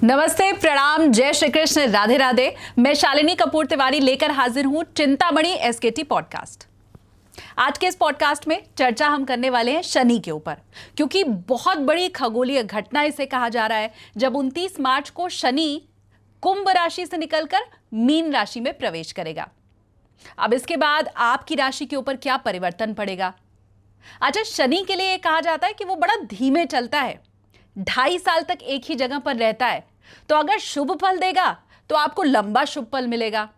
नमस्ते, प्रणाम, जय श्री कृष्ण, राधे राधे। मैं शालिनी कपूर तिवारी लेकर हाजिर हूं चिंतामणि एसकेटी पॉडकास्ट। आज के इस पॉडकास्ट में चर्चा हम करने वाले हैं शनि के ऊपर, क्योंकि बहुत बड़ी खगोलीय घटना इसे कहा जा रहा है जब 29 मार्च को शनि कुंभ राशि से निकलकर मीन राशि में प्रवेश करेगा। अब इसके बाद आपकी राशि के ऊपर क्या परिवर्तन पड़ेगा? अच्छा, शनि के लिए यह कहा जाता है कि वो बड़ा धीमे चलता है, 2.5 साल तक एक ही जगह पर रहता है। तो अगर शुभ फल देगा तो आपको लंबा शुभ फल मिलेगा,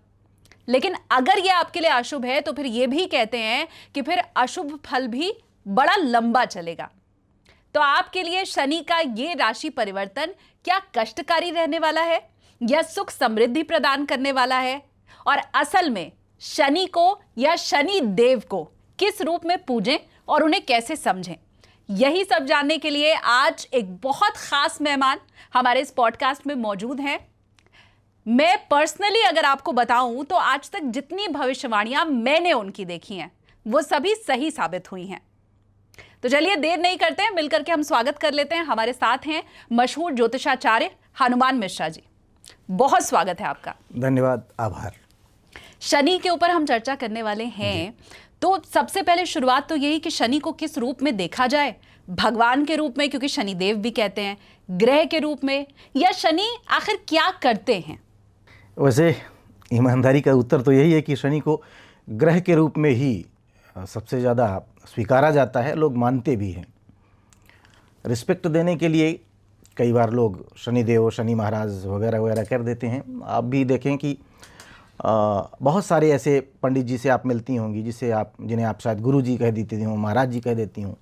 लेकिन अगर यह आपके लिए अशुभ है तो फिर यह भी कहते हैं कि फिर अशुभ फल भी बड़ा लंबा चलेगा। तो आपके लिए शनि का यह राशि परिवर्तन क्या कष्टकारी रहने वाला है या सुख समृद्धि प्रदान करने वाला है? और असल में शनि को या शनि देव को किस रूप में पूजें और उन्हें कैसे समझें, यही सब जानने के लिए आज एक बहुत खास मेहमान हमारे इस पॉडकास्ट में मौजूद हैं। मैं पर्सनली अगर आपको बताऊं तो आज तक जितनी भविष्यवाणियां मैंने उनकी देखी हैं वो सभी सही साबित हुई हैं। तो चलिए देर नहीं करते हैं, मिलकर के हम स्वागत कर लेते हैं। हमारे साथ हैं मशहूर ज्योतिषाचार्य हनुमान मिश्रा जी। बहुत स्वागत है आपका। धन्यवाद, आभार। शनि के ऊपर हम चर्चा करने वाले हैं, तो सबसे पहले शुरुआत तो यही कि शनि को किस रूप में देखा जाए? भगवान के रूप में, क्योंकि शनि देव भी कहते हैं, ग्रह के रूप में, या शनि आखिर क्या करते हैं? वैसे ईमानदारी का उत्तर तो यही है कि शनि को ग्रह के रूप में ही सबसे ज़्यादा स्वीकारा जाता है, लोग मानते भी हैं। रिस्पेक्ट देने के लिए कई बार लोग शनिदेव, शनि महाराज वगैरह वगैरह कर देते हैं। आप भी देखें कि बहुत सारे ऐसे पंडित जी से आप मिलती होंगी जिन्हें आप शायद गुरु जी कह देती हों, महाराज जी कह देती हों,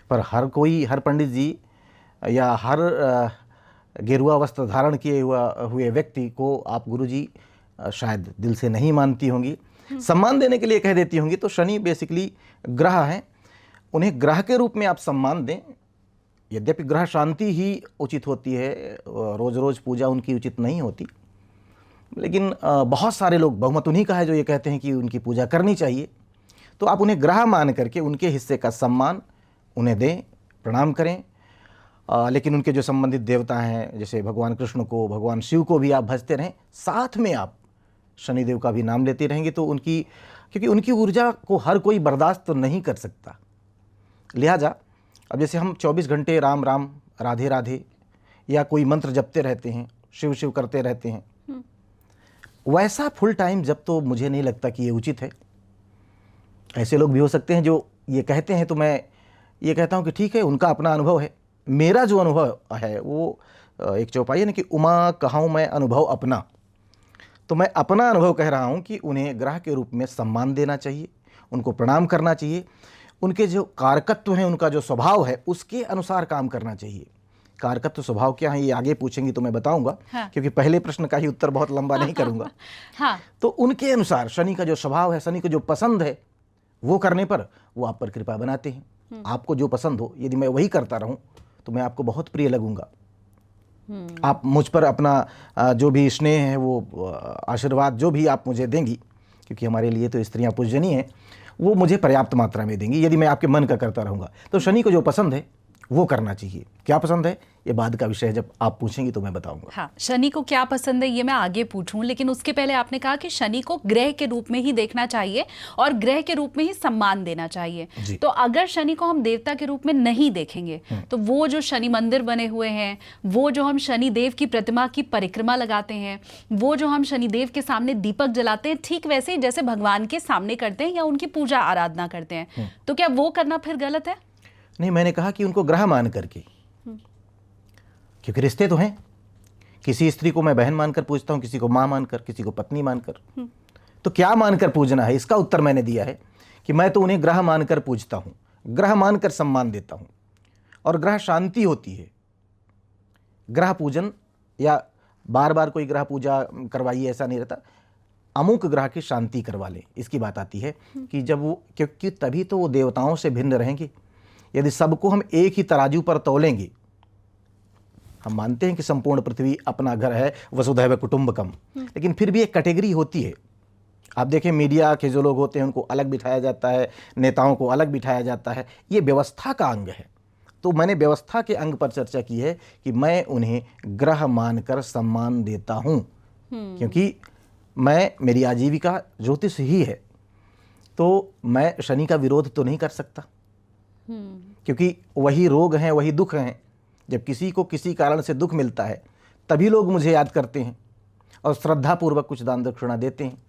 पर हर पंडित जी या हर गेरुआ वस्त्र धारण किए हुए व्यक्ति को आप गुरु जी शायद दिल से नहीं मानती होंगी, सम्मान देने के लिए कह देती होंगी। तो शनि बेसिकली ग्रह हैं, उन्हें ग्रह के रूप में आप सम्मान दें। यद्यपि ग्रह शांति ही उचित होती है, रोज़ रोज़ पूजा उनकी उचित नहीं होती, लेकिन बहुत सारे लोग, बहुमत उन्हीं का है जो ये कहते हैं कि उनकी पूजा करनी चाहिए। तो आप उन्हें ग्रह मान करके उनके हिस्से का सम्मान उन्हें दें, प्रणाम करें। लेकिन उनके जो संबंधित देवता हैं, जैसे भगवान कृष्ण को, भगवान शिव को भी आप भजते रहें, साथ में आप शनिदेव का भी नाम लेते रहेंगे तो क्योंकि उनकी ऊर्जा को हर कोई बर्दाश्त तो नहीं कर सकता। लिहाजा अब जैसे हम 24 घंटे राम राम, राधे राधे या कोई मंत्र जपते रहते हैं, शिव शिव करते रहते हैं, वैसा फुल टाइम जब तो मुझे नहीं लगता कि ये उचित है। ऐसे लोग भी हो सकते हैं जो ये कहते हैं, तो मैं ये कहता हूँ कि ठीक है, उनका अपना अनुभव है। मेरा जो अनुभव है वो एक चौपाई है ना कि उमा कहाऊँ मैं अनुभव अपना। तो मैं अपना अनुभव कह रहा हूँ कि उन्हें ग्रह के रूप में सम्मान देना चाहिए, उनको प्रणाम करना चाहिए, उनके जो कारकत्व हैं, उनका जो स्वभाव है उसके अनुसार काम करना चाहिए। कारकत्व स्वभाव क्या है ये आगे पूछेंगी तो मैं बताऊंगा। हाँ। क्योंकि पहले प्रश्न का ही उत्तर बहुत लंबा नहीं करूंगा। हाँ। तो उनके अनुसार शनि का जो स्वभाव है, शनि को जो पसंद है वो करने पर वो आप पर कृपा बनाते हैं। आपको जो पसंद हो, यदि मैं वही करता रहूं तो मैं आपको बहुत प्रिय लगूंगा। आप मुझ पर अपना जो भी स्नेह है, वो आशीर्वाद जो भी आप मुझे देंगी, क्योंकि हमारे लिए तो स्त्रियां पूजनीय हैं, वो मुझे पर्याप्त मात्रा में देंगी यदि मैं आपके मन का करता रहूँगा। तो शनि को जो पसंद है वो करना चाहिए। क्या पसंद है ये बाद का विषय है, जब आप पूछेंगी तो मैं बताऊंगा। हाँ, शनि को क्या पसंद है ये मैं आगे पूछूं, लेकिन उसके पहले आपने कहा कि शनि को ग्रह के रूप में ही देखना चाहिए और ग्रह के रूप में ही सम्मान देना चाहिए। तो अगर शनि को हम देवता के रूप में नहीं देखेंगे तो वो जो शनि मंदिर बने हुए हैं, वो जो हम शनि देव की प्रतिमा की परिक्रमा लगाते हैं, वो जो हम शनि देव के सामने दीपक जलाते हैं, ठीक वैसे ही जैसे भगवान के सामने करते हैं या उनकी पूजा आराधना करते हैं, तो क्या वो करना फिर गलत है? नहीं, मैंने कहा कि उनको ग्रह मान करके, क्योंकि रिश्ते तो हैं। किसी स्त्री को मैं बहन मानकर पूजता हूं, किसी को मां मानकर, किसी को पत्नी मानकर। तो क्या मानकर पूजना है, इसका उत्तर मैंने दिया है कि मैं तो उन्हें ग्रह मानकर पूजता हूं, ग्रह मानकर सम्मान देता हूं। और ग्रह शांति होती है। ग्रह पूजन या बार बार कोई ग्रह पूजा करवाइए ऐसा नहीं रहता, अमुक ग्रह की शांति करवा लें, इसकी बात आती है कि जब वो, क्योंकि तभी तो वो देवताओं से भिन्न रहेंगे। यदि सबको हम एक ही तराजू पर तौलेंगे, हम मानते हैं कि संपूर्ण पृथ्वी अपना घर है, वसुधैव कुटुंबकम, लेकिन फिर भी एक कैटेगरी होती है। आप देखें, मीडिया के जो लोग होते हैं उनको अलग बिठाया जाता है, नेताओं को अलग बिठाया जाता है, ये व्यवस्था का अंग है। तो मैंने व्यवस्था के अंग पर चर्चा की है कि मैं उन्हें ग्रह मानकर सम्मान देता हूँ, क्योंकि मेरी आजीविका ज्योतिष ही है, तो मैं शनि का विरोध तो नहीं कर सकता, क्योंकि वही रोग हैं, वही दुख हैं। जब किसी को किसी कारण से दुख मिलता है तभी लोग मुझे याद करते हैं और श्रद्धापूर्वक कुछ दान दक्षिणा देते हैं।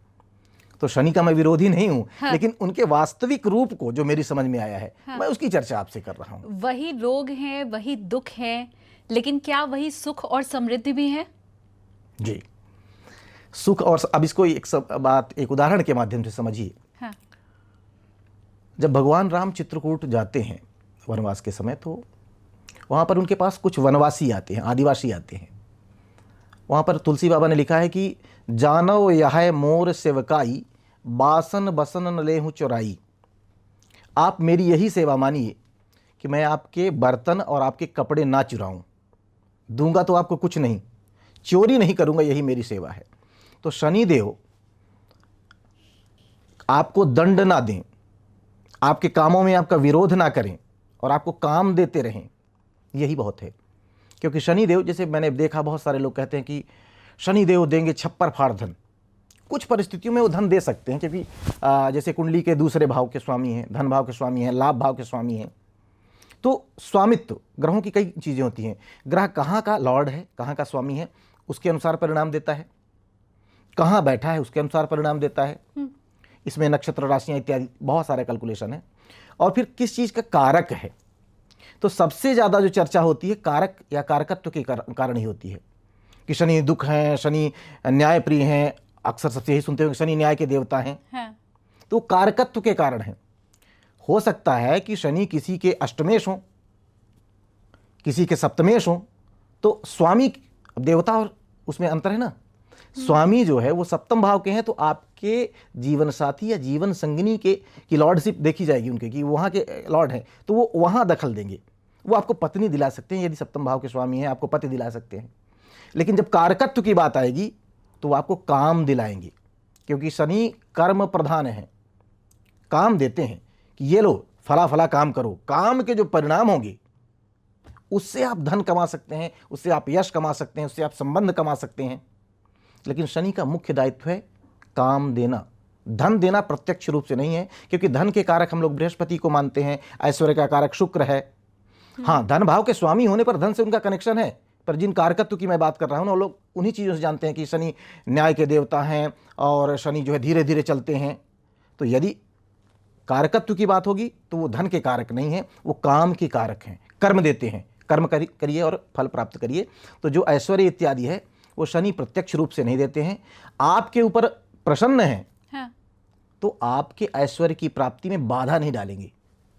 तो शनि का मैं विरोधी नहीं हूँ, हाँ। लेकिन उनके वास्तविक रूप को जो मेरी समझ में आया है, हाँ। मैं उसकी चर्चा आपसे कर रहा हूँ। वही रोग हैं, वही दुख हैं, लेकिन क्या वही सुख और समृद्धि भी है? जी, सुख और अब इसको एक उदाहरण के माध्यम से समझिए। हाँ। जब भगवान राम चित्रकूट जाते हैं वनवास के समय, तो वहाँ पर उनके पास कुछ वनवासी आते हैं, आदिवासी आते हैं। वहाँ पर तुलसी बाबा ने लिखा है कि जानो यह मोर सेवकाई, बासन बसन न लेहूँ चुराई। आप मेरी यही सेवा मानिए कि मैं आपके बर्तन और आपके कपड़े ना चुराऊं, दूंगा तो आपको कुछ नहीं, चोरी नहीं करूंगा, यही मेरी सेवा है। तो शनिदेव आपको दंड ना दें, आपके कामों में आपका विरोध ना करें और आपको काम देते रहें, यही बहुत है। क्योंकि शनिदेव, जैसे मैंने देखा बहुत सारे लोग कहते हैं कि शनिदेव देंगे छप्पर फाड़ धन। कुछ परिस्थितियों में वो धन दे सकते हैं, क्योंकि जैसे कुंडली के दूसरे भाव के स्वामी हैं, धन भाव के स्वामी हैं, लाभ भाव के स्वामी हैं। तो स्वामित्व, ग्रहों की कई चीज़ें होती हैं। ग्रह कहाँ का लॉर्ड है, कहाँ का स्वामी है, उसके अनुसार परिणाम देता है। कहाँ बैठा है उसके अनुसार परिणाम देता है। इसमें नक्षत्र, राशियाँ इत्यादि बहुत सारे कैलकुलेशन है। और फिर किस चीज़ का कारक है, तो सबसे ज़्यादा जो चर्चा होती है कारक या कारकत्व के कारण ही होती है कि शनि दुख हैं, शनि न्याय प्रिय हैं। अक्सर सबसे यही सुनते हो कि शनि न्याय के देवता हैं। हाँ। तो कारकत्व के कारण है। हो सकता है कि शनि किसी के अष्टमेश हो, किसी के सप्तमेश हो, तो स्वामी देवता और उसमें अंतर है ना। स्वामी जो है वो सप्तम भाव के हैं, तो आपके जीवन साथी या जीवन संगिनी की लॉर्डशिप देखी जाएगी उनके, कि वहाँ के लॉर्ड हैं, तो वो वहाँ दखल देंगे। वो आपको पत्नी दिला सकते हैं, यदि सप्तम भाव के स्वामी हैं आपको पति दिला सकते हैं। लेकिन जब कारकत्व की बात आएगी तो वो आपको काम दिलाएंगे, क्योंकि शनि कर्म प्रधान है, काम देते हैं कि ये लो फला फला काम करो। काम के जो परिणाम होंगे उससे आप धन कमा सकते हैं, उससे आप यश कमा सकते हैं, उससे आप संबंध कमा सकते हैं। लेकिन शनि का मुख्य दायित्व है काम देना, धन देना प्रत्यक्ष रूप से नहीं है, क्योंकि धन के कारक हम लोग बृहस्पति को मानते हैं, ऐश्वर्य का कारक शुक्र है। हाँ, धन भाव के स्वामी होने पर धन से उनका कनेक्शन है, पर जिन कारकत्व की मैं बात कर रहा हूँ ना, लोग उन्हीं चीज़ों से जानते हैं कि शनि न्याय के देवता हैं और शनि जो है धीरे धीरे चलते हैं। तो यदि कारकत्व की बात होगी तो वो धन के कारक नहीं है, वो काम के कारक हैं, कर्म देते हैं। कर्म करिए और फल प्राप्त करिए। तो जो ऐश्वर्य इत्यादि है वो शनि प्रत्यक्ष रूप से नहीं देते हैं। आपके ऊपर प्रसन्न हैं, हाँ। तो आपके ऐश्वर्य की प्राप्ति में बाधा नहीं डालेंगे।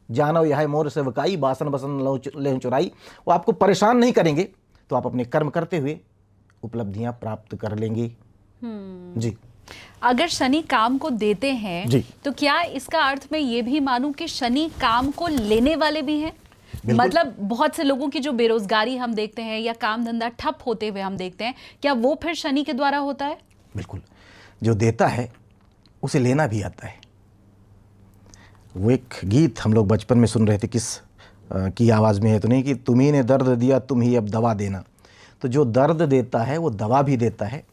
जानो यह मोर सेवकाई, बासन बसन लेहूं चुराई। वो आपको परेशान नहीं करेंगे, तो आप अपने कर्म करते हुए उपलब्धियां प्राप्त कर लेंगे। जी। अगर शनि काम को देते हैं जी, तो क्या इसका अर्थ मैं ये भी मानूं कि शनि काम को लेने वाले भी हैं? मतलब बहुत से लोगों की जो बेरोजगारी हम देखते हैं या काम धंधा ठप होते हुए हम देखते हैं, क्या वो फिर शनि के द्वारा होता है? बिल्कुल, जो देता है उसे लेना भी आता है। वो एक गीत हम लोग बचपन में सुन रहे थे, किस की आवाज़ में है तो नहीं, कि तुम्ही ने दर्द दिया तुम ही अब दवा देना। तो जो दर्द देता है वो दवा भी देता है,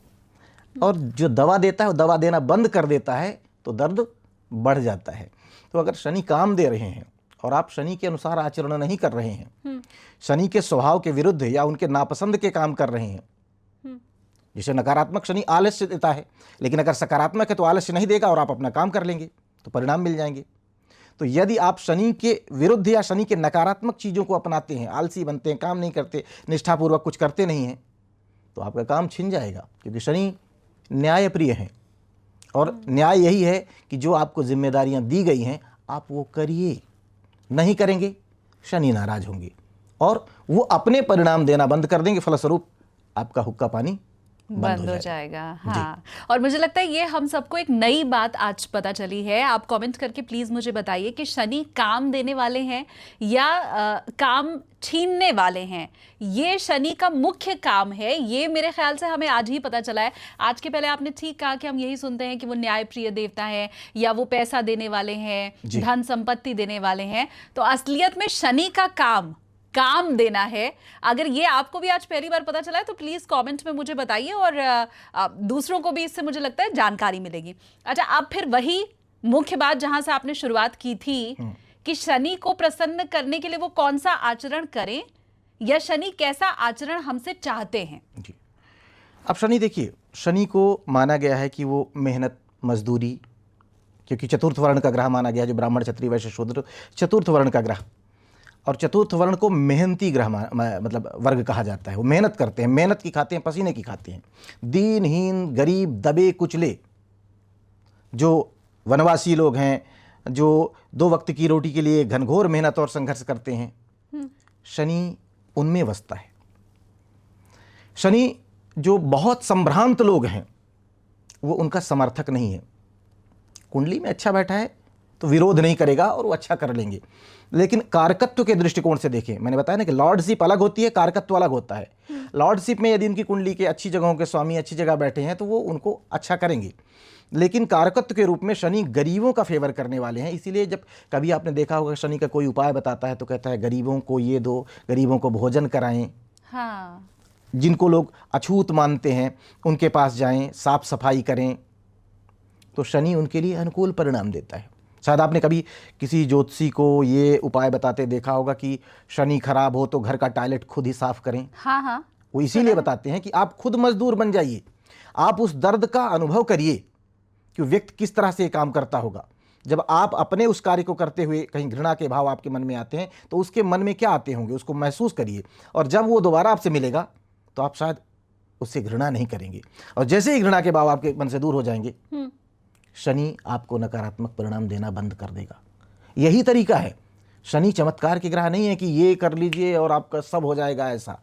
और जो दवा देता है वो दवा देना बंद कर देता है तो दर्द बढ़ जाता है। तो अगर शनि काम दे रहे हैं और आप शनि के अनुसार आचरण नहीं कर रहे हैं, शनि के स्वभाव के विरुद्ध या उनके नापसंद के काम कर रहे हैं, जैसे नकारात्मक शनि आलस्य देता है, लेकिन अगर सकारात्मक है तो आलस्य नहीं देगा और आप अपना काम कर लेंगे तो परिणाम मिल जाएंगे। तो यदि आप शनि के विरुद्ध या शनि के नकारात्मक चीज़ों को अपनाते हैं, आलसी बनते हैं, काम नहीं करते, निष्ठापूर्वक कुछ करते नहीं हैं, तो आपका काम छिन जाएगा। क्योंकि शनि न्याय प्रिय हैं और न्याय यही है कि जो आपको जिम्मेदारियां दी गई हैं आप वो करिए। नहीं करेंगे शनि नाराज होंगे और वो अपने परिणाम देना बंद कर देंगे, फलस्वरूप आपका हुक्का पानी बंद हो जाएगा। हाँ, और मुझे लगता है ये हम सबको एक नई बात आज पता चली है। आप कमेंट करके प्लीज मुझे बताइए कि शनि काम देने वाले हैं या काम छीनने वाले हैं। ये शनि का मुख्य काम है, ये मेरे ख्याल से हमें आज ही पता चला है। आज के पहले आपने ठीक कहा कि हम यही सुनते हैं कि वो न्याय प्रिय देवता है या वो पैसा देने वाले हैं, धन संपत्ति देने वाले हैं। तो असलियत में शनि का काम काम देना है। अगर ये आपको भी आज पहली बार पता चला है तो प्लीज कमेंट में मुझे बताइए, और दूसरों को भी इससे मुझे लगता है जानकारी मिलेगी। अच्छा, अब फिर वही मुख्य बात जहां से आपने शुरुआत की थी कि शनि को प्रसन्न करने के लिए वो कौन सा आचरण करें, या शनि कैसा आचरण हमसे चाहते हैं। जी, अब शनि देखिए, शनि को माना गया है कि वो मेहनत मजदूरी, क्योंकि चतुर्थ वर्ण का ग्रह माना गया, जो ब्राह्मण क्षत्रिय वैश्य शूद्र चतुर्थ वर्ण का ग्रह, और चतुर्थ वर्ण को मेहनती ग्रह मतलब वर्ग कहा जाता है। वो मेहनत करते हैं, मेहनत की खाते हैं, पसीने की खाते हैं। दीनहीन, गरीब, दबे कुचले जो वनवासी लोग हैं, जो 2 वक्त की रोटी के लिए घनघोर मेहनत और संघर्ष करते हैं, शनि उनमें बसता है। शनि जो बहुत संभ्रांत लोग हैं वो उनका समर्थक नहीं है। कुंडली में अच्छा बैठा है तो विरोध नहीं करेगा और वो अच्छा कर लेंगे, लेकिन कारकत्व के दृष्टिकोण से देखें, मैंने बताया ना कि लॉर्डशिप अलग होती है, कारकत्व अलग होता है। लॉर्डशिप में यदि उनकी कुंडली के अच्छी जगहों के स्वामी अच्छी जगह बैठे हैं तो वो उनको अच्छा करेंगे, लेकिन कारकत्व के रूप में शनि गरीबों का फेवर करने वाले हैं। इसीलिए जब कभी आपने देखा होगा शनि का कोई उपाय बताता है तो कहता है गरीबों को ये दो, गरीबों को भोजन कराएं। हाँ, जिनको लोग अछूत मानते हैं उनके पास जाएं, साफ सफाई करें, तो शनि उनके लिए अनुकूल परिणाम देता है। शायद आपने कभी किसी ज्योतिषी को ये उपाय बताते देखा होगा कि शनि खराब हो तो घर का टॉयलेट खुद ही साफ करें। हाँ हाँ, वो इसीलिए बताते हैं कि आप खुद मजदूर बन जाइए, आप उस दर्द का अनुभव करिए कि व्यक्ति किस तरह से काम करता होगा। जब आप अपने उस कार्य को करते हुए कहीं घृणा के भाव आपके मन में आते हैं तो उसके मन में क्या आते होंगे, उसको महसूस करिए, और जब वो दोबारा आपसे मिलेगा तो आप शायद उससे घृणा नहीं करेंगे, और जैसे ही घृणा के भाव आपके मन से दूर हो जाएंगे शनि आपको नकारात्मक परिणाम देना बंद कर देगा। यही तरीका है। शनि चमत्कार के ग्रह नहीं है कि ये कर लीजिए और आपका सब हो जाएगा, ऐसा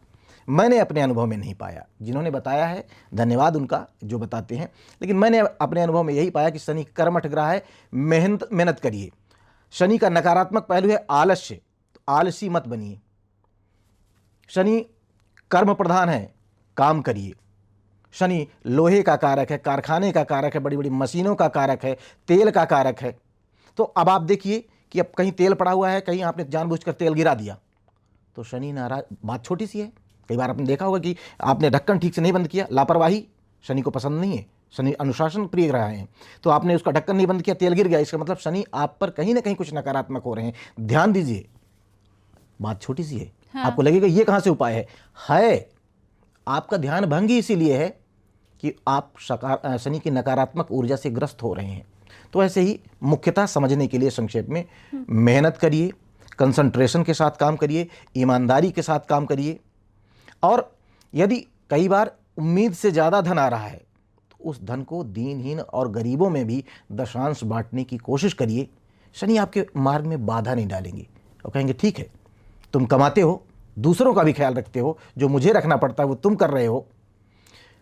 मैंने अपने अनुभव में नहीं पाया। जिन्होंने बताया है धन्यवाद उनका जो बताते हैं, लेकिन मैंने अपने अनुभव में यही पाया कि शनि कर्मठ ग्रह है, मेहनत करिए। शनि का नकारात्मक पहलू है आलस्य, तो आलसी मत बनिए। शनि कर्म प्रधान है, काम करिए। शनि लोहे का कारक है, कारखाने का कारक है, बड़ी बड़ी मशीनों का कारक है, तेल का कारक है। तो अब आप देखिए कि अब कहीं तेल पड़ा हुआ है, कहीं आपने जानबूझकर तेल गिरा दिया तो शनि नाराज। बात छोटी सी है, कई बार आपने देखा होगा कि आपने ढक्कन ठीक से नहीं बंद किया, लापरवाही शनि को पसंद नहीं है, शनि अनुशासन प्रिय ग्रह हैं, तो आपने उसका ढक्कन नहीं बंद किया, तेल गिर गया, इसका मतलब शनि आप पर कहीं ना कहीं कुछ नकारात्मक हो रहे हैं। ध्यान दीजिए, बात छोटी सी है। हाँ। आपको लगेगा ये कहाँ से उपाय है आपका ध्यान भंग ही इसीलिए है कि आप शनि की नकारात्मक ऊर्जा से ग्रस्त हो रहे हैं। तो ऐसे ही मुख्यतः समझने के लिए संक्षेप में, मेहनत करिए, कंसंट्रेशन के साथ काम करिए, ईमानदारी के साथ काम करिए, और यदि कई बार उम्मीद से ज़्यादा धन आ रहा है तो उस धन को दीनहीन और गरीबों में भी दशांश बांटने की कोशिश करिए। शनि आपके मार्ग में बाधा नहीं डालेंगे और कहेंगे ठीक है, तुम कमाते हो, दूसरों का भी ख्याल रखते हो, जो मुझे रखना पड़ता है वो तुम कर रहे हो।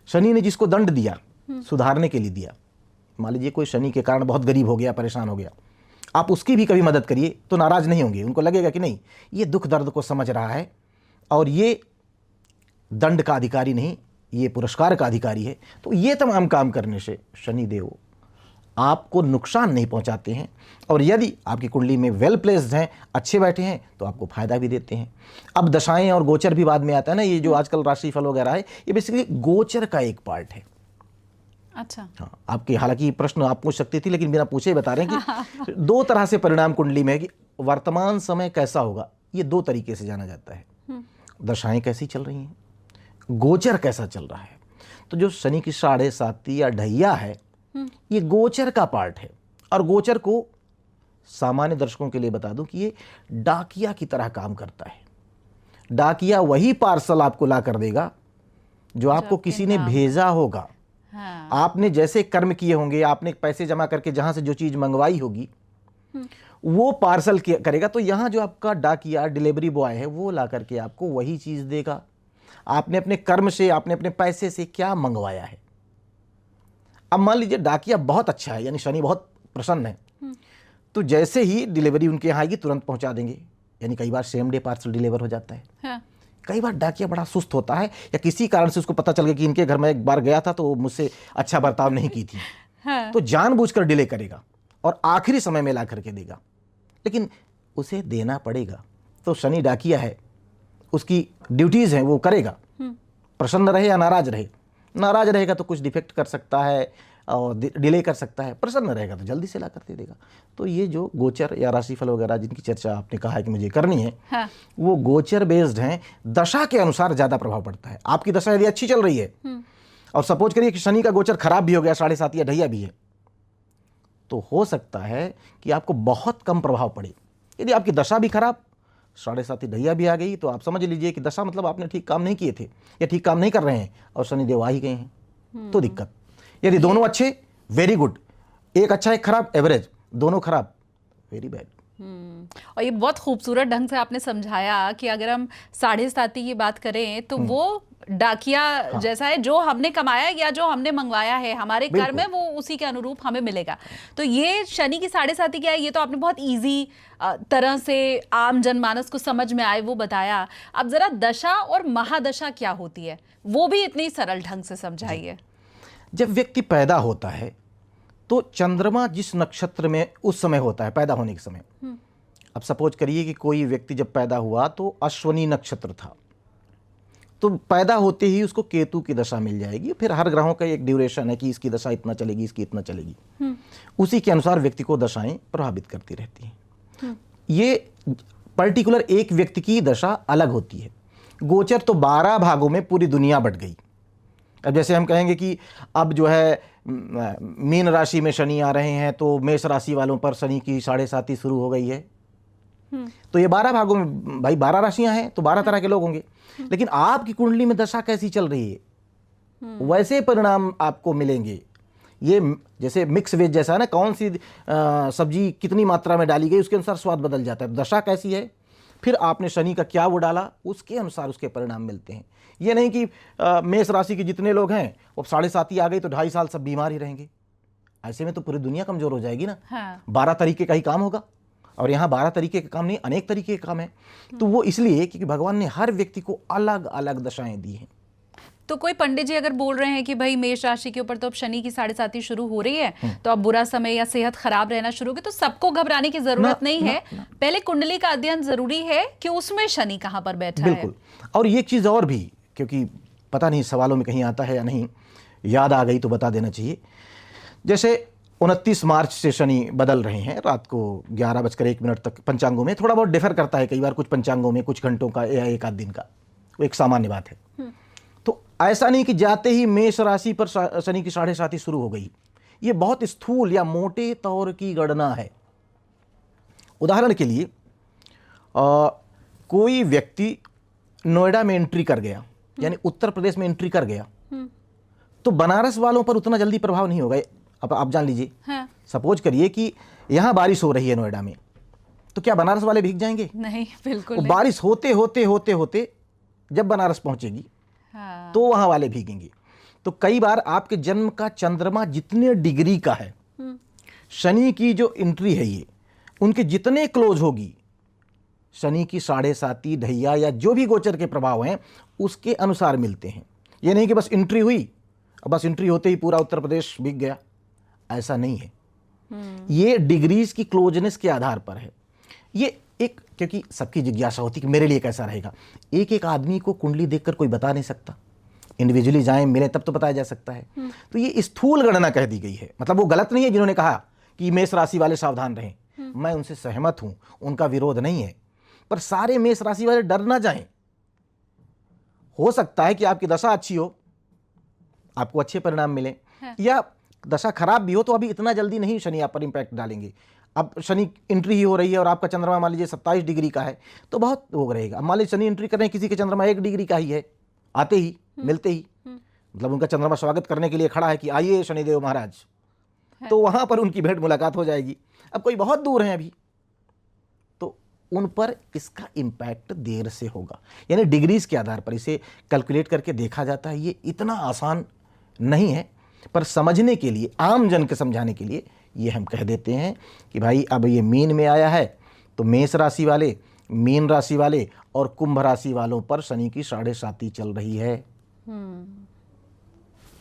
शनि ने जिसको दंड दिया सुधारने के लिए दिया। मान लीजिए कोई शनि के कारण बहुत गरीब हो गया, परेशान हो गया, आप उसकी भी कभी मदद करिए तो नाराज नहीं होंगे। उनको लगेगा कि नहीं, ये दुख दर्द को समझ रहा है और ये दंड का अधिकारी नहीं, ये पुरस्कार का अधिकारी है। तो ये तमाम काम करने से शनि देव आपको नुकसान नहीं पहुंचाते हैं, और यदि आपकी कुंडली में वेल प्लेस्ड हैं, अच्छे बैठे हैं, तो आपको फायदा भी देते हैं। अब दशाएं और गोचर भी बाद में आता है ना, ये जो आजकल राशिफल वगैरह है, ये बेसिकली गोचर का एक पार्ट है। अच्छा, हाँ, आपके हालांकि प्रश्न आप पूछ सकती थी, लेकिन बिना पूछे ही बता रहे हैं कि 2 तरह से परिणाम कुंडली में है कि वर्तमान समय कैसा होगा, ये 2 तरीके से जाना जाता है। दशाएं कैसी चल रही हैं, गोचर कैसा चल रहा है। तो जो शनि की 7.5 या ढैया है, ये गोचर का पार्ट है। और गोचर को सामान्य दर्शकों के लिए बता दूं कि ये डाकिया की तरह काम करता है। डाकिया वही पार्सल आपको ला कर देगा जो आपको किसी ने भेजा होगा। हाँ। आपने जैसे कर्म किए होंगे, आपने पैसे जमा करके जहां से जो चीज मंगवाई होगी वो पार्सल करेगा। तो यहां जो आपका डाकिया डिलीवरी बॉय है वो ला करके आपको वही चीज देगा। आपने अपने कर्म से, आपने अपने पैसे से क्या मंगवाया है। अब मान लीजिए डाकिया बहुत अच्छा है, यानी शनि बहुत प्रसन्न है, तो जैसे ही डिलीवरी उनके यहाँ आएगी तुरंत पहुंचा देंगे। यानी कई बार सेम डे पार्सल डिलीवर हो जाता है। हाँ। कई बार डाकिया बड़ा सुस्त होता है, या किसी कारण से उसको पता चल गया कि इनके घर में एक बार गया था तो मुझसे अच्छा बर्ताव नहीं की थी। हाँ। तो जानबूझकर डिले करेगा और आखिरी समय में ला करके देगा, लेकिन उसे देना पड़ेगा। तो शनि डाकिया है, उसकी ड्यूटीज़ हैं वो करेगा, प्रसन्न रहे या नाराज रहे। नाराज रहेगा तो कुछ डिफेक्ट कर सकता है और डिले कर सकता है, प्रसन्न रहेगा तो जल्दी से ला कर दे देगा। तो ये जो गोचर या राशिफल वगैरह जिनकी चर्चा आपने कहा है कि मुझे करनी है, हाँ। वो गोचर बेस्ड हैं, दशा के अनुसार ज़्यादा प्रभाव पड़ता है। आपकी दशा यदि अच्छी चल रही है और सपोज करिए कि शनि का गोचर खराब भी हो गया, 7.5 या ढैया भी है, तो हो सकता है कि आपको बहुत कम प्रभाव पड़े। यदि आपकी दशा भी खराब, 7.5 ढैया भी आ गई, तो आप समझ लीजिए कि दशा मतलब आपने ठीक काम नहीं किए थे या ठीक काम नहीं कर रहे हैं और शनिदेव आ ही गए हैं, तो दिक्कत। यदि दोनों अच्छे, वेरी गुड, एक अच्छा एक खराब, एवरेज, दोनों खराब, वेरी बैड। और ये बहुत खूबसूरत ढंग से आपने समझाया कि अगर हम 7.5 की बात करें तो वो डाकिया जैसा है, जो हमने कमाया या जो हमने मंगवाया है, हमारे कर्म है, वो उसी के अनुरूप हमें मिलेगा। तो ये शनि की 7.5 क्या है, ये तो आपने बहुत इजी तरह से आम जनमानस को समझ में आए वो बताया। अब जरा दशा और महादशा क्या होती है वो भी इतनी सरल ढंग से समझाइए। जब व्यक्ति पैदा होता है तो चंद्रमा जिस नक्षत्र में उस समय होता है, पैदा होने के समय, अब सपोज करिए कि कोई व्यक्ति जब पैदा हुआ तो अश्वनी नक्षत्र था, तो पैदा होते ही उसको केतु की दशा मिल जाएगी। फिर हर ग्रहों का एक ड्यूरेशन है कि इसकी दशा इतना चलेगी, इसकी इतना चलेगी, उसी के अनुसार व्यक्ति को दशाएं प्रभावित करती रहती हैं। ये पर्टिकुलर एक व्यक्ति की दशा अलग होती है। गोचर तो 12 भागों में पूरी दुनिया बट गई। अब जैसे हम कहेंगे कि अब जो है मीन राशि में शनि आ रहे हैं, तो मेष राशि वालों पर शनि की 7.5 शुरू हो गई है। तो ये 12 भागों में, भाई 12 राशियां हैं तो 12 तरह के लोग होंगे, लेकिन आपकी कुंडली में दशा कैसी चल रही है वैसे परिणाम आपको मिलेंगे। ये जैसे मिक्स वेज जैसा है ना, कौन सी सब्जी कितनी मात्रा में डाली गई उसके अनुसार स्वाद बदल जाता है। दशा कैसी है, फिर आपने शनि का क्या वो डाला, उसके अनुसार उसके परिणाम मिलते हैं। ये नहीं कि मेष राशि के जितने लोग हैं वो 7.5 आ गई तो 2.5 साल सब बीमार ही रहेंगे, ऐसे में तो पूरी दुनिया कमजोर हो जाएगी ना। हाँ। 12 तरीके का ही काम होगा, और यहाँ 12 तरीके का काम नहीं, अनेक तरीके के काम है। तो वो इसलिए क्योंकि भगवान ने हर व्यक्ति को अलग अलग दशाएं दी हैं। तो कोई पंडित जी अगर बोल रहे हैं कि भाई मेष राशि के ऊपर तो अब शनि की 7.5 शुरू हो रही है, तो अब बुरा समय या सेहत खराब रहना शुरू होगी, तो सबको घबराने की जरूरत नहीं है। पहले कुंडली का अध्ययन जरूरी है कि उसमें शनि कहाँ पर बैठा है। बिल्कुल। और ये चीज़ और भी, क्योंकि पता नहीं सवालों में कहीं आता है या नहीं, याद आ गई तो बता देना चाहिए। जैसे 29 मार्च से शनि बदल रहे हैं, रात को 11:01 तक पंचांगों में थोड़ा बहुत डिफर करता है, कई बार कुछ पंचांगों में कुछ घंटों का या एक आध दिन का, वो एक सामान्य बात है। तो ऐसा नहीं कि जाते ही मेष राशि पर शनि की 7.5 शुरू हो गई। ये बहुत स्थूल या मोटे तौर की गणना है। उदाहरण के लिए कोई व्यक्ति नोएडा में एंट्री कर गया, यानी उत्तर प्रदेश में एंट्री कर गया, तो बनारस वालों पर उतना जल्दी प्रभाव नहीं होगा। अब आप जान लीजिए, हाँ। सपोज करिए कि यहाँ बारिश हो रही है नोएडा में, तो क्या बनारस वाले भीग जाएंगे? नहीं, बिल्कुल नहीं। बारिश होते होते होते होते जब बनारस पहुंचेगी, हाँ। तो वहां वाले भीगेंगे। तो कई बार आपके जन्म का चंद्रमा जितने डिग्री का है, शनि की जो एंट्री है ये उनके जितने क्लोज होगी, शनि की 7.5 ढैया या जो भी गोचर के प्रभाव हैं उसके अनुसार मिलते हैं। ये नहीं कि बस एंट्री हुई, बस एंट्री होते ही पूरा उत्तर प्रदेश भीग गया, ऐसा नहीं है। ये डिग्रीज की क्लोजनेस के आधार पर है। ये एक, क्योंकि सबकी जिज्ञासा होती कि मेरे लिए कैसा रहेगा। एक एक आदमी को कुंडली देखकर कोई बता नहीं सकता, इंडिविजुअली जाएं मिले तब तो बताया जा सकता है। तो ये स्थूल गणना कह दी गई है। मतलब वो गलत नहीं है जिन्होंने कहा कि मेष राशि वाले सावधान रहें, मैं उनसे सहमत हूं, उनका विरोध नहीं है, पर सारे मेष राशि वाले डर ना जाएं। हो सकता है कि आपकी दशा अच्छी हो, आपको अच्छे परिणाम मिले, या दशा खराब भी हो तो अभी इतना जल्दी नहीं शनि आप पर इंपैक्ट डालेंगे। अब शनि एंट्री ही हो रही है और आपका चंद्रमा मान लीजिए 27 डिग्री का है तो बहुत वो रहेगा। मान लीजिए शनि एंट्री कर रहे हैं, किसी के चंद्रमा 1 डिग्री का ही है, आते ही मिलते ही मतलब उनका चंद्रमा स्वागत करने के लिए खड़ा है कि आइए शनिदेव महाराज, तो वहां पर उनकी भेंट मुलाकात हो जाएगी। अब कोई बहुत दूर है अभी, तो उन पर इसका इम्पैक्ट देर से होगा। यानी डिग्रीज के आधार पर इसे कैलकुलेट करके देखा जाता है। ये इतना आसान नहीं है, पर समझने के लिए, आम जन के समझाने के लिए ये हम कह देते हैं कि भाई अब ये मीन में आया है तो मेष राशि वाले, मीन राशि वाले और कुंभ राशि वालों पर शनि की 7.5 चल रही है।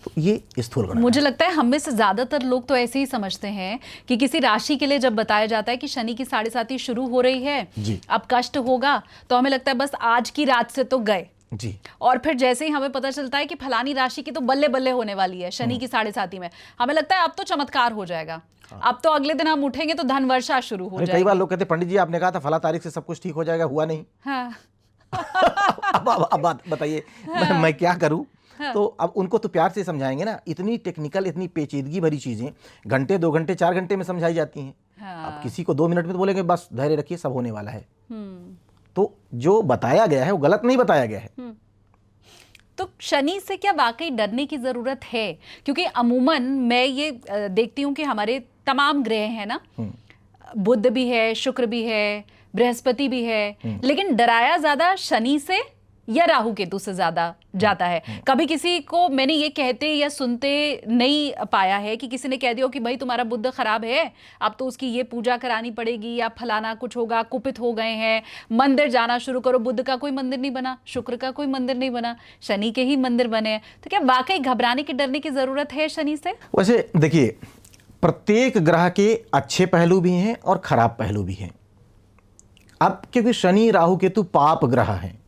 तो ये स्थूल गणना मुझे लगता है हम में से ज्यादातर लोग तो ऐसे ही समझते हैं कि किसी राशि के लिए जब बताया जाता है कि शनि की 7.5 शुरू हो रही है जी। अब कष्ट होगा, तो हमें लगता है बस आज की रात से तो गए जी। और फिर जैसे ही हमें पता चलता है कि फलानी राशि की तो बल्ले बल्ले होने वाली है शनि की 7.5 में, हमें लगता है अब तो चमत्कार हो जाएगा। अब तो अगले दिन हम उठेंगे तो धन वर्षा शुरू हो कई जाएगी। बार लोग कहते पंडित जी आपने कहा था फला तारीख से सब कुछ ठीक हो जाएगा, हुआ नहीं। हाँ। अब बात बताइए मैं क्या करूं। तो अब उनको तो प्यार से समझाएंगे ना, इतनी टेक्निकल इतनी पेचीदगी भरी चीजें घंटे 2 घंटे 4 घंटे में समझाई जाती हैं। अब किसी को 2 मिनट में तो बोलेंगे बस धैर्य रखिए सब होने वाला है। तो जो बताया गया है वो गलत नहीं बताया गया है। तो शनि से क्या वाकई डरने की जरूरत है? क्योंकि अमूमन मैं ये देखती हूँ कि हमारे तमाम ग्रह हैं ना, बुध भी है, शुक्र भी है, बृहस्पति भी है, लेकिन डराया ज्यादा शनि से या राहु केतु से ज्यादा जाता है। कभी किसी को मैंने ये कहते या सुनते नहीं पाया है कि किसी ने कह दिया कि भाई तुम्हारा बुध खराब है, अब तो उसकी ये पूजा करानी पड़ेगी या फलाना कुछ होगा, कुपित हो गए हैं, मंदिर जाना शुरू करो। बुध का कोई मंदिर नहीं बना, शुक्र का कोई मंदिर नहीं बना, शनि के ही मंदिर बने हैं। तो क्या वाकई घबराने की डरने की जरूरत है शनि से? वैसे देखिए, प्रत्येक ग्रह के अच्छे पहलू भी हैं और खराब पहलू भी हैं। अब क्योंकि शनि राहु केतु पाप ग्रह हैं,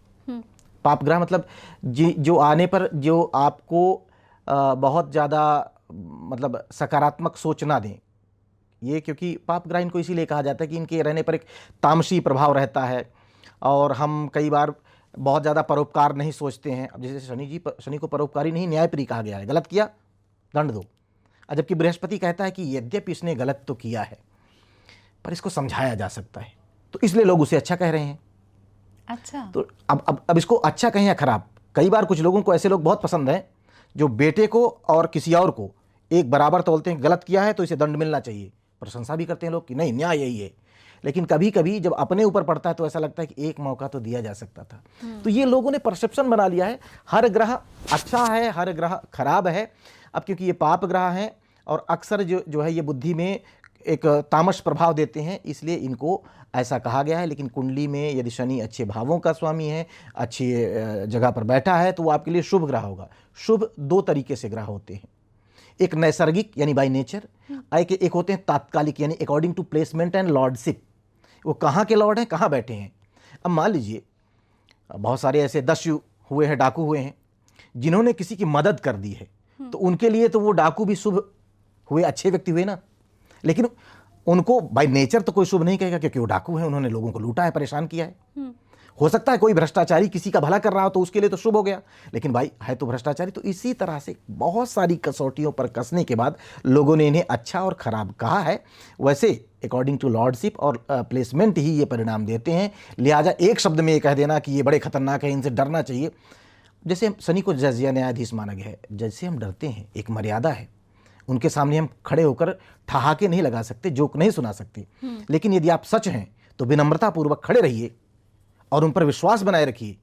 पाप ग्रह मतलब जो आने पर जो आपको बहुत ज़्यादा मतलब सकारात्मक सोच ना दें, ये क्योंकि पाप ग्रह इनको इसीलिए कहा जाता है कि इनके रहने पर एक तामसी प्रभाव रहता है और हम कई बार बहुत ज़्यादा परोपकार नहीं सोचते हैं। अब जैसे शनि को परोपकारी नहीं न्यायप्रिय कहा गया है, गलत किया दंड दो। जबकि बृहस्पति कहता है कि यद्यपि इसने गलत तो किया है पर इसको समझाया जा सकता है, तो इसलिए लोग उसे अच्छा कह रहे हैं। अच्छा, तो अब इसको अच्छा कहें या खराब, कई बार कुछ लोगों को ऐसे लोग बहुत पसंद हैं जो बेटे को और किसी और को एक बराबर तौलते हैं, गलत किया है तो इसे दंड मिलना चाहिए, प्रशंसा भी करते हैं लोग कि नहीं न्याय यही है। लेकिन कभी कभी जब अपने ऊपर पड़ता है तो ऐसा लगता है कि एक मौका तो दिया जा सकता था। तो ये लोगों ने परसेप्शन बना लिया है, हर ग्रह अच्छा है हर ग्रह खराब है। अब क्योंकि ये पाप ग्रह हैं और अक्सर जो है ये बुद्धि में एक तामस प्रभाव देते हैं, इसलिए इनको ऐसा कहा गया है। लेकिन कुंडली में यदि शनि अच्छे भावों का स्वामी है, अच्छी जगह पर बैठा है, तो वो आपके लिए शुभ ग्रह होगा। शुभ 2 तरीके से ग्रह होते हैं, एक नैसर्गिक यानी बाय नेचर, एक होते हैं तात्कालिक यानी according to placement and lordship. वो कहाँ के लॉर्ड हैं, कहाँ बैठे हैं। अब मान लीजिए बहुत सारे ऐसे दस्यु हुए हैं, डाकू हुए हैं, जिन्होंने किसी की मदद कर दी है, तो उनके लिए तो वो डाकू भी शुभ हुए, अच्छे व्यक्ति हुए ना। लेकिन उनको बाय नेचर तो कोई शुभ नहीं कहेगा क्योंकि वो डाकू हैं, उन्होंने लोगों को लूटा है, परेशान किया है। हो सकता है कोई भ्रष्टाचारी किसी का भला कर रहा हो तो उसके लिए तो शुभ हो गया, लेकिन भाई है तो भ्रष्टाचारी। तो इसी तरह से बहुत सारी कसौटियों पर कसने के बाद लोगों ने इन्हें अच्छा और खराब कहा है। वैसे अकॉर्डिंग टू लॉर्डशिप और प्लेसमेंट ही ये परिणाम देते हैं। लिहाजा एक शब्द में ये कह देना कि ये बड़े खतरनाक है, इनसे डरना चाहिए। जैसे शनि को जज या न्यायाधीश माना गया है, जैसे हम डरते हैं, एक मर्यादा है, उनके सामने हम खड़े होकर ठहाके नहीं लगा सकते, जोक नहीं सुना सकते। लेकिन यदि आप सच हैं तो विनम्रतापूर्वक खड़े रहिए और उन पर विश्वास बनाए रखिए,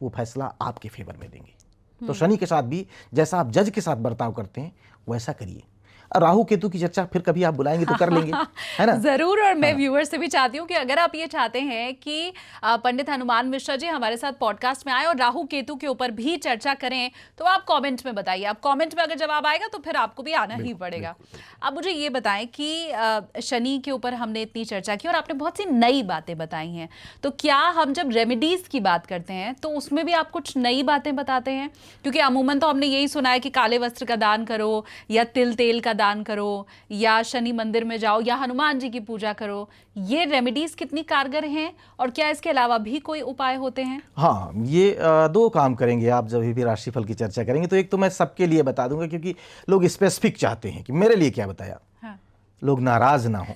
वो फैसला आपके फेवर में देंगे। तो शनि के साथ भी जैसा आप जज के साथ बर्ताव करते हैं वैसा करिए। राहु केतु की चर्चा फिर कभी आप बुलाएंगे तो कर लेंगे, है ना? जरूर। और मैं व्यूअर से भी चाहती हूँ कि अगर आप ये चाहते हैं कि पंडित हनुमान मिश्रा जी हमारे साथ पॉडकास्ट में आए और राहु केतु के ऊपर भी चर्चा करें, तो आप कमेंट में बताइए। आप कमेंट में अगर जवाब आएगा तो फिर आपको भी आना ही पड़ेगा। अब मुझे ये बताएं कि शनि के ऊपर हमने इतनी चर्चा की और आपने बहुत सी नई बातें बताई हैं, तो क्या हम जब रेमेडीज की बात करते हैं तो उसमें भी आप कुछ नई बातें बताते हैं? क्योंकि अमूमन तो हमने यही सुना है कि काले वस्त्र का दान करो या तिल तेल का दान करो या शनि मंदिर में जाओ या हनुमान जी की पूजा करो। ये रेमेडीज कितनी कारगर हैं और क्या इसके अलावा भी कोई उपाय होते हैं? हाँ, ये 2 काम करेंगे आप जब भी राशिफल की चर्चा करेंगे। तो एक तो मैं सबके लिए बता दूंगा क्योंकि लोग स्पेसिफिक चाहते हैं कि मेरे लिए क्या बताया, हाँ। लोग नाराज ना हो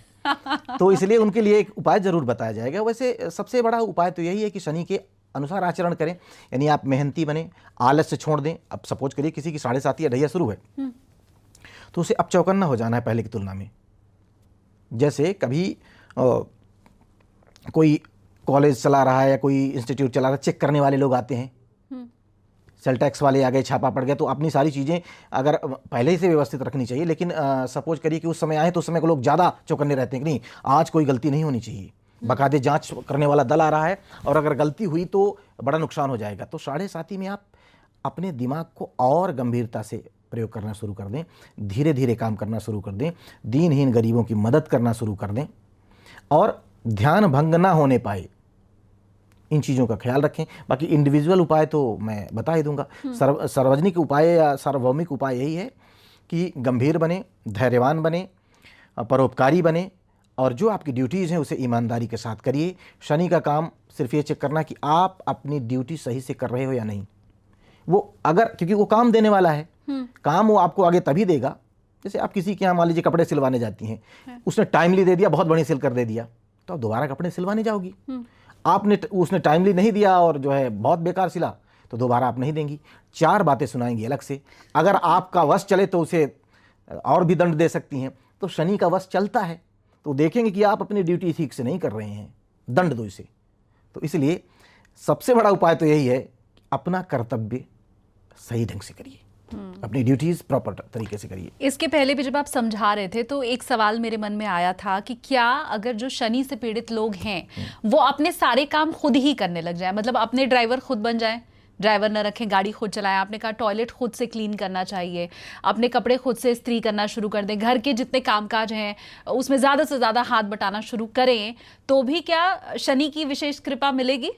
तो इसलिए उनके लिए एक उपाय जरूर बताया जाएगा। वैसे सबसे बड़ा उपाय तो यही है कि शनि के अनुसार आचरण करें, यानी आप मेहनती बने, आलस्य छोड़ दें। अब सपोज करिए किसी की 7:30 या ढैया शुरू है तो उसे अब चौकन्ना हो जाना है पहले की तुलना में। जैसे कभी कोई कॉलेज चला रहा है या कोई इंस्टीट्यूट चला रहा है, चेक करने वाले लोग आते हैं, सेल टैक्स वाले आ गए, छापा पड़ गया, तो अपनी सारी चीज़ें अगर पहले ही से व्यवस्थित रखनी चाहिए। लेकिन सपोज करिए कि उस समय आए तो उस समय को लोग ज़्यादा चौकन्ने रहते हैं कि नहीं आज कोई गलती नहीं होनी चाहिए, बाकायदे जांच करने वाला दल आ रहा है और अगर गलती हुई तो बड़ा नुकसान हो जाएगा। तो 7:30 में आप अपने दिमाग को और गंभीरता से प्रयोग करना शुरू कर दें, धीरे धीरे काम करना शुरू कर दें, दीनहीन गरीबों की मदद करना शुरू कर दें और ध्यान भंग ना होने पाए, इन चीज़ों का ख्याल रखें। बाकी इंडिविजुअल उपाय तो मैं बता ही दूंगा। सार्वजनिक उपाय या सार्वभौमिक उपाय यही है कि गंभीर बने, धैर्यवान बने, परोपकारी बने और जो आपकी ड्यूटीज़ हैं उसे ईमानदारी के साथ करिए। शनि का काम सिर्फ ये चेक करना कि आप अपनी ड्यूटी सही से कर रहे हो या नहीं। वो अगर, क्योंकि वो काम देने वाला है, काम वो आपको आगे तभी देगा, जैसे आप किसी के यहाँ मान लीजिए कपड़े सिलवाने जाती हैं, उसने टाइमली दे दिया, बहुत बढ़िया सिल कर दे दिया, तो आप दोबारा कपड़े सिलवाने जाओगी। उसने टाइमली नहीं दिया और जो है बहुत बेकार सिला, तो दोबारा आप नहीं देंगी। 4 बातें सुनाएंगी अलग से। अगर आपका वश चले तो उसे और भी दंड दे सकती हैं। तो शनि का वश चलता है तो देखेंगे कि आप अपनी ड्यूटी ठीक से नहीं कर रहे हैं, दंड दो इसे। तो इसलिए सबसे बड़ा उपाय तो यही है कि अपना कर्तव्य सही ढंग से करिए, अपनी ड्यूटीज प्रॉपर तरीके से करिए। इसके पहले भी जब आप समझा रहे थे तो एक सवाल मेरे मन में आया था कि क्या अगर जो शनि से पीड़ित लोग हैं वो अपने सारे काम खुद ही करने लग जाए, मतलब अपने ड्राइवर खुद बन जाएं, ड्राइवर न रखें, गाड़ी खुद चलाएं, आपने कहा टॉयलेट खुद से क्लीन करना चाहिए, अपने कपड़े खुद से इस्त्री करना शुरू कर दें, घर के जितने कामकाज हैं उसमें ज़्यादा से ज़्यादा हाथ बटाना शुरू करें, तो भी क्या शनि की विशेष कृपा मिलेगी?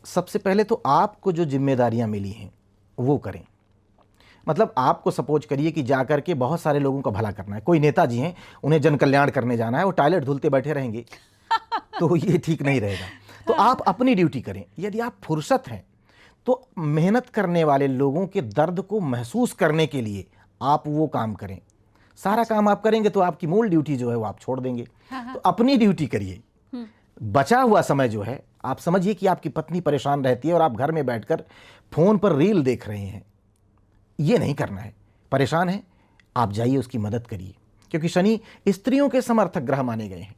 सबसे पहले तो आपको जो जिम्मेदारियां मिली हैं वो करें। मतलब आपको सपोज करिए कि जाकर के बहुत सारे लोगों का भला करना है, कोई नेताजी हैं, उन्हें जन कल्याण करने जाना है, वो टॉयलेट धुलते बैठे रहेंगे तो ये ठीक नहीं रहेगा। तो आप अपनी ड्यूटी करें। यदि आप फुर्सत हैं तो मेहनत करने वाले लोगों के दर्द को महसूस करने के लिए आप वो काम करें। सारा काम आप करेंगे तो आपकी मूल ड्यूटी जो है वो आप छोड़ देंगे। तो अपनी ड्यूटी करिए। बचा हुआ समय जो है, आप समझिए कि आपकी पत्नी परेशान रहती है और आप घर में बैठकर फोन पर रील देख रहे हैं, ये नहीं करना है। परेशान है, आप जाइए उसकी मदद करिए, क्योंकि शनि स्त्रियों के समर्थक ग्रह माने गए हैं।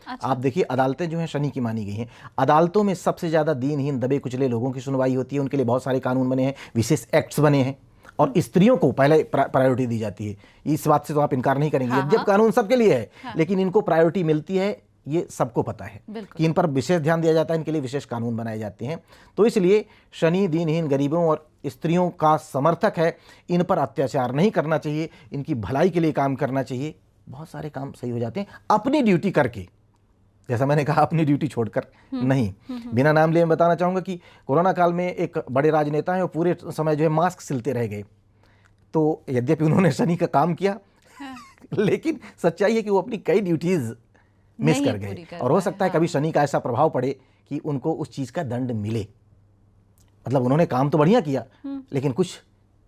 अच्छा। आप देखिए अदालतें जो हैं शनि की मानी गई हैं। अदालतों में सबसे ज़्यादा दीनहीन दबे कुचले लोगों की सुनवाई होती है, उनके लिए बहुत सारे कानून बने हैं, विशेष एक्ट्स बने हैं और स्त्रियों को पहले प्रायोरिटी दी जाती है। इस बात से तो आप इनकार नहीं करेंगे। हाँ, जब कानून सबके लिए है, लेकिन इनको प्रायोरिटी मिलती है, ये सबको पता है कि इन पर विशेष ध्यान दिया जाता है, इनके लिए विशेष कानून बनाए जाते हैं। तो इसलिए शनि दीनहीन गरीबों और स्त्रियों का समर्थक है, इन पर अत्याचार नहीं करना चाहिए, इनकी भलाई के लिए काम करना चाहिए। बहुत सारे काम सही हो जाते हैं अपनी ड्यूटी करके। जैसा मैंने कहा, अपनी ड्यूटी छोड़कर नहीं। बिना नाम लिए मैं बताना चाहूँगा कि कोरोना काल में एक बड़े राजनेता हैं, वो पूरे समय जो है मास्क सिलते रह गए। तो यद्यपि उन्होंने शनि का काम किया, लेकिन सच्चाई है कि वो अपनी कई ड्यूटीज़ मिस कर गए और हो सकता है कभी शनि का ऐसा प्रभाव पड़े कि उनको उस चीज़ का दंड मिले। मतलब उन्होंने काम तो बढ़िया किया, लेकिन कुछ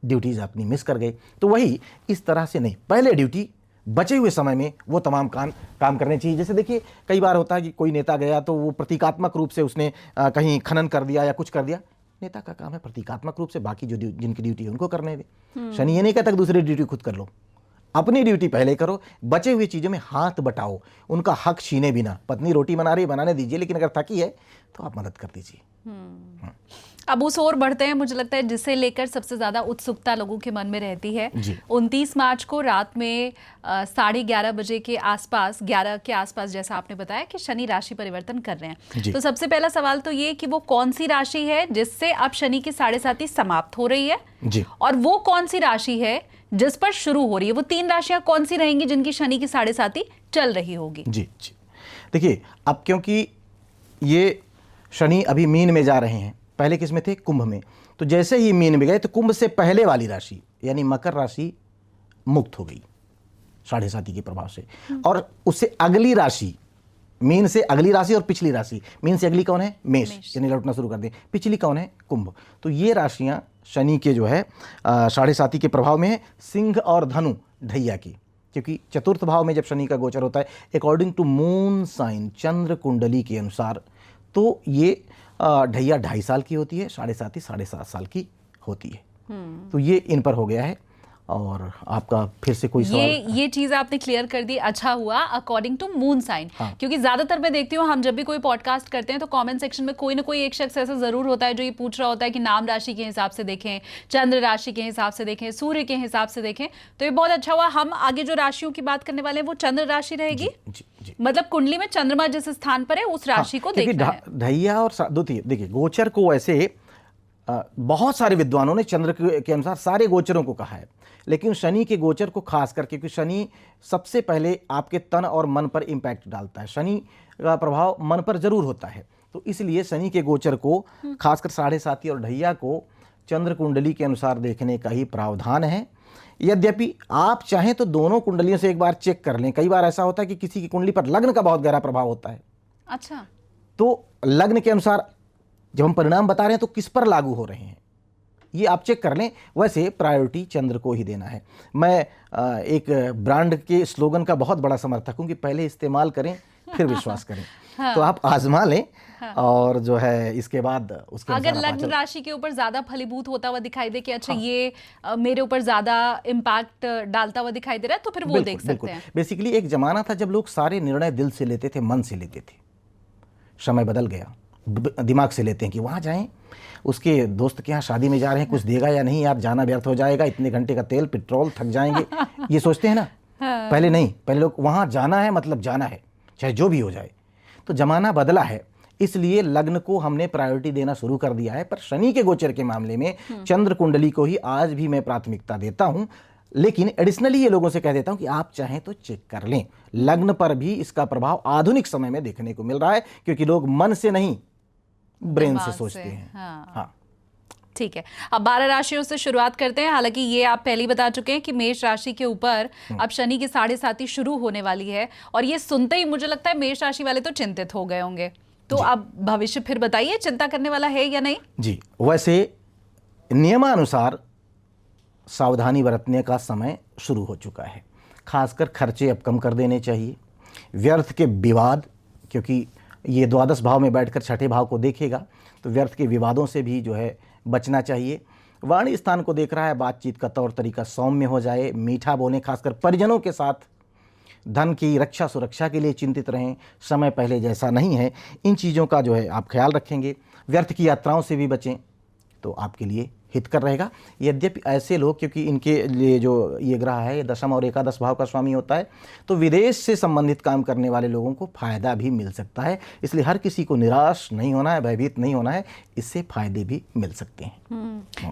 ड्यूटीज़ अपनी मिस कर गए। तो वही इस तरह से नहीं, पहले ड्यूटी, बचे हुए समय में वो तमाम काम करने चाहिए। जैसे देखिए कई बार होता है कि कोई नेता गया तो वो प्रतीकात्मक रूप से उसने कहीं खनन कर दिया या कुछ कर दिया। नेता का काम है प्रतीकात्मक रूप से बाकी जो जिनकी ड्यूटी है उनको करने दे। शनि ये नहीं कहता कि दूसरी ड्यूटी खुद कर लो, अपनी ड्यूटी पहले करो, बचे हुई चीज़ों में हाथ बटाओ, उनका हक छीने बिना। पत्नी रोटी बना रही, बनाने दीजिए, लेकिन अगर थकी है तो आप मदद कर दीजिए। अब उस ओर बढ़ते हैं, मुझे लगता है जिसे लेकर सबसे ज़्यादा उत्सुकता लोगों के मन में रहती है। 29 मार्च को रात में 11:30 बजे के आसपास, 11 के आसपास जैसा आपने बताया कि शनि राशि परिवर्तन कर रहे हैं। तो सबसे पहला सवाल तो ये कि वो कौन सी राशि है जिससे अब शनि की 7.5 समाप्त हो रही है जी, और वो कौन सी राशि है जिस पर शुरू हो रही है? वो 3 राशियां कौन सी रहेंगी जिनकी शनि की 7.5 चल रही होगी? जी। देखिए अब क्योंकि ये शनि अभी मीन में जा रहे हैं, पहले किस में थे? कुंभ में। तो जैसे ही मीन में गए तो कुंभ से पहले वाली राशि यानी मकर राशि मुक्त हो गई 7.5 के प्रभाव से, और उससे अगली राशि, मीन से अगली राशि और पिछली राशि, मीन से अगली कौन है? मेष, यानी लौटना शुरू कर दें। पिछली कौन है? कुंभ। तो ये राशियां शनि के जो है 7.5 के प्रभाव में है, सिंह और धनु ढैया की। क्योंकि चतुर्थ भाव में जब शनि का गोचर होता है अकॉर्डिंग टू मून साइन, चंद्र कुंडली के अनुसार, तो ये ढैया 2.5 साल की होती है, 7.5 साल की होती है। तो ये इन पर हो गया है। और आपका फिर से कोई सवाल? ये चीज आपने क्लियर कर दी, अच्छा हुआ, अकॉर्डिंग टू मून साइन। क्योंकि ज्यादातर मैं देखती हूँ हम जब भी कोई पॉडकास्ट करते हैं तो कमेंट सेक्शन में कोई ना कोई एक शख्स ऐसा जरूर होता है जो ये पूछ रहा होता है कि नाम राशि के हिसाब से देखें, चंद्र राशि के हिसाब से देखें, सूर्य के हिसाब से देखें। तो ये बहुत अच्छा हुआ। हम आगे जो राशियों की बात करने वाले हैं वो चंद्र राशि रहेगी। जी। मतलब कुंडली में चंद्रमा जिस स्थान पर है उस राशि को देखना है। ढैया और देखिए गोचर को ऐसे बहुत सारे विद्वानों ने चंद्र के अनुसार सारे गोचरों को कहा है, लेकिन शनि के गोचर को खास करके, क्योंकि शनि सबसे पहले आपके तन और मन पर इम्पैक्ट डालता है, शनि का प्रभाव मन पर जरूर होता है, तो इसलिए शनि के गोचर को खासकर 7.5 और ढैया को चंद्र कुंडली के अनुसार देखने का ही प्रावधान है। यद्यपि आप चाहें तो दोनों कुंडलियों से एक बार चेक कर लें। कई बार ऐसा होता है कि किसी की कुंडली पर लग्न का बहुत गहरा प्रभाव होता है। अच्छा, तो लग्न के अनुसार जब हम परिणाम बता रहे हैं तो किस पर लागू हो रहे हैं ये आप चेक कर लें। वैसे प्रायोरिटी चंद्र को ही देना है। मैं एक ब्रांड के स्लोगन का बहुत बड़ा समर्थक हूं कि पहले इस्तेमाल करें फिर विश्वास करें। हाँ। तो आप आजमा लें। हाँ। और जो है इसके बाद उसके अगर लग्न राशि के ऊपर ज्यादा फलीभूत होता हुआ दिखाई दे कि अच्छा हाँ। ये मेरे ऊपर ज्यादा इम्पैक्ट डालता हुआ दिखाई दे रहा है तो फिर वो देख सकते हैं। बेसिकली एक जमाना था जब लोग सारे निर्णय दिल से लेते थे, मन से लेते थे। समय बदल गया, दिमाग से लेते हैं कि वहाँ जाएं, उसके दोस्त के यहाँ शादी में जा रहे हैं, कुछ देगा या नहीं यार, जाना व्यर्थ हो जाएगा, इतने घंटे का तेल पेट्रोल, थक जाएंगे, ये सोचते हैं ना। हाँ। पहले नहीं, पहले लोग वहाँ जाना है मतलब जाना है, चाहे जो भी हो जाए। तो जमाना बदला है, इसलिए लग्न को हमने प्रायोरिटी देना शुरू कर दिया है। पर शनि के गोचर के मामले में चंद्र कुंडली को ही आज भी मैं प्राथमिकता देता हूं, लेकिन एडिशनली ये लोगों से कह देता हूं कि आप चाहें तो चेक कर लें। लग्न पर भी इसका प्रभाव आधुनिक समय में देखने को मिल रहा है, क्योंकि लोग मन से नहीं ब्रेन से सोचते हैं। हाँ। ठीक है, अब 12 राशियों से शुरुआत करते हैं। हालांकि ये आप पहले ही बता चुके हैं कि मेष राशि के ऊपर अब शनि की 7.5 शुरू होने वाली है, और ये सुनते ही मुझे लगता है मेष राशि वाले तो चिंतित हो गए होंगे। तो अब भविष्य फिर बताइए, चिंता करने वाला है या नहीं? जी, वैसे नियमानुसार सावधानी बरतने का समय शुरू हो चुका है। खासकर खर्चे अब कम कर देने चाहिए। व्यर्थ के विवाद, क्योंकि ये द्वादश भाव में बैठकर छठे भाव को देखेगा, तो व्यर्थ के विवादों से भी जो है बचना चाहिए। वाणी स्थान को देख रहा है, बातचीत का तौर तरीका सौम्य हो जाए, मीठा बोलें, खासकर परिजनों के साथ। धन की रक्षा सुरक्षा के लिए चिंतित रहें, समय पहले जैसा नहीं है। इन चीज़ों का जो है आप ख्याल रखेंगे। व्यर्थ की यात्राओं से भी बचें तो आपके लिए हितकर रहेगा। यद्यपि ऐसे लोग, क्योंकि इनके लिए जो ये ग्रह है दशम और एकादश भाव का स्वामी होता है, तो विदेश से संबंधित काम करने वाले लोगों को फायदा भी मिल सकता है। इसलिए हर किसी को निराश नहीं होना है, भयभीत नहीं होना है, इससे फायदे भी मिल सकते हैं।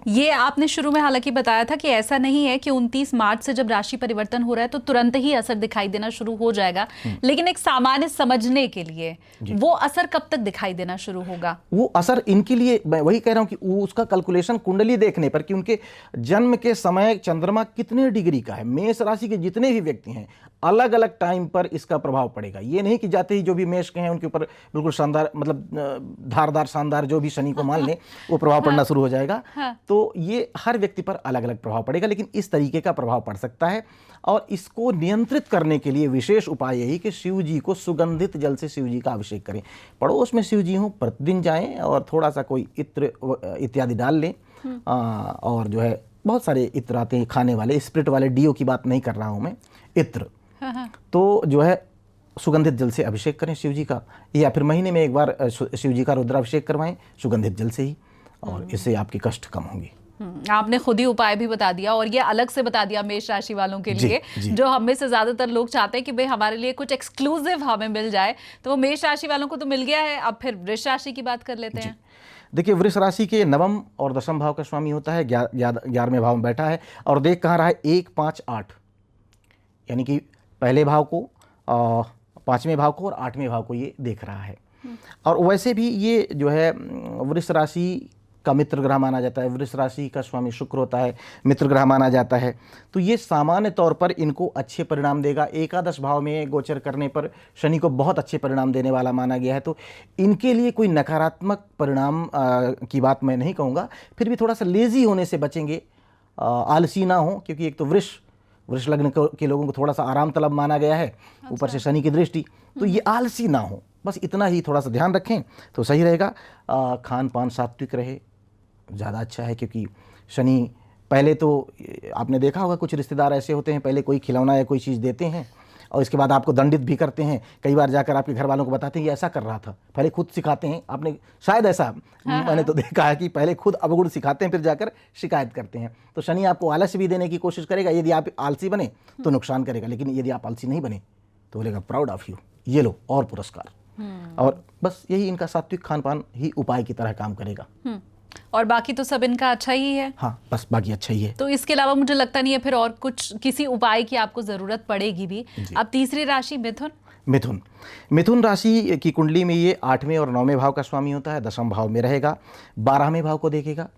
ये आपने शुरू में हालांकि बताया था कि ऐसा नहीं है कि 29 मार्च से जब राशि परिवर्तन हो रहा है तो तुरंत ही असर दिखाई देना शुरू हो जाएगा, लेकिन एक सामान्य समझने के लिए वो असर कब तक दिखाई देना शुरू होगा? वो असर इनके लिए मैं वही कह रहा हूं कि उसका कैलकुलेशन कुंडली देखने पर कि उनके जन्म के समय चंद्रमा कितने डिग्री का है। मेष राशि के जितने भी व्यक्ति हैं अलग अलग टाइम पर इसका प्रभाव पड़ेगा। ये नहीं कि जाते ही जो भी मेष के हैं उनके ऊपर बिल्कुल शानदार, मतलब धारदार शानदार जो भी शनि को मान ले वो प्रभाव पड़ना शुरू हो जाएगा। तो ये हर व्यक्ति पर अलग अलग प्रभाव पड़ेगा, लेकिन इस तरीके का प्रभाव पड़ सकता है। और इसको नियंत्रित करने के लिए विशेष उपाय यही कि शिव जी को सुगंधित जल से शिव जी का अभिषेक करें। पड़ोस में शिव जी हों, प्रतिदिन जाएं और थोड़ा सा कोई इत्र इत्यादि डाल लें। और जो है बहुत सारे इत्र आते हैं खाने वाले, स्प्रिट वाले, डीओ की बात नहीं कर रहा हूं मैं, इत्र। तो जो है सुगंधित जल से अभिषेक करें शिव जी का, या फिर महीने में एक बार शिव जी का रुद्राभिषेक करवाएं सुगंधित जल से ही, और इससे आपके कष्ट कम होंगे। आपने खुद ही उपाय भी बता दिया, और ये अलग से बता दिया मेष राशि वालों के लिए, जो हम में से ज्यादातर लोग चाहते हैं कि भाई हमारे लिए कुछ एक्सक्लूसिव हमें मिल जाए, तो वो मेष राशि वालों को तो मिल गया है। अब फिर वृष राशि की बात कर लेते हैं। देखिए, वृष राशि के नवम और दशम भाव का स्वामी होता है, 11वें भाव में बैठा है, और देख कहाँ रहा है 1, 5, 8, यानी कि पहले भाव को, 5वें भाव को और 8वें भाव को ये देख रहा है। और वैसे भी ये जो है वृष राशि का मित्र ग्रह माना जाता है। वृष राशि का स्वामी शुक्र होता है, मित्र ग्रह माना जाता है। तो ये सामान्य तौर पर इनको अच्छे परिणाम देगा। एकादश भाव में गोचर करने पर शनि को बहुत अच्छे परिणाम देने वाला माना गया है। तो इनके लिए कोई नकारात्मक परिणाम की बात मैं नहीं कहूँगा। फिर भी थोड़ा सा लेज़ी होने से बचेंगे, आलसी ना हो, क्योंकि एक तो वृष लग्न के लोगों को थोड़ा सा आराम तलब माना गया है, ऊपर से शनि की दृष्टि, तो ये आलसी ना हो, बस इतना ही थोड़ा सा ध्यान रखें तो सही रहेगा। खान पान सात्विक रहे, ज़्यादा अच्छा है, क्योंकि शनि पहले तो आपने देखा होगा कुछ रिश्तेदार ऐसे होते हैं, पहले कोई खिलौना या कोई चीज़ देते हैं और इसके बाद आपको दंडित भी करते हैं। कई बार जाकर आपके घर वालों को बताते हैं कि ऐसा कर रहा था, पहले खुद सिखाते हैं। आपने शायद ऐसा मैंने तो देखा है कि पहले खुद अवगुण सिखाते हैं, फिर जाकर शिकायत करते हैं। तो शनि आपको आलस्य भी देने की कोशिश करेगा। यदि आप आलसी बने तो नुकसान करेगा, लेकिन यदि आप आलसी नहीं बने तो बोलेगा प्राउड ऑफ यू, ये लो और पुरस्कार। और बस यही इनका सात्विक खान पान ही उपाय की तरह काम करेगा। और बाकी तो सब इनका अच्छा ही है। हाँ, बस बाकी अच्छा ही है। तो इसके अलावा मुझे लगता नहीं है फिर और कुछ किसी उपाय की आपको जरूरत पड़ेगी भी। अब तीसरी राशि मिथुन। मिथुन राशि की कुंडली में ये 8वें और 9वें भाव का स्वामी होता है, 10वें भाव में रहेगा, 12वें भाव को देखेगा,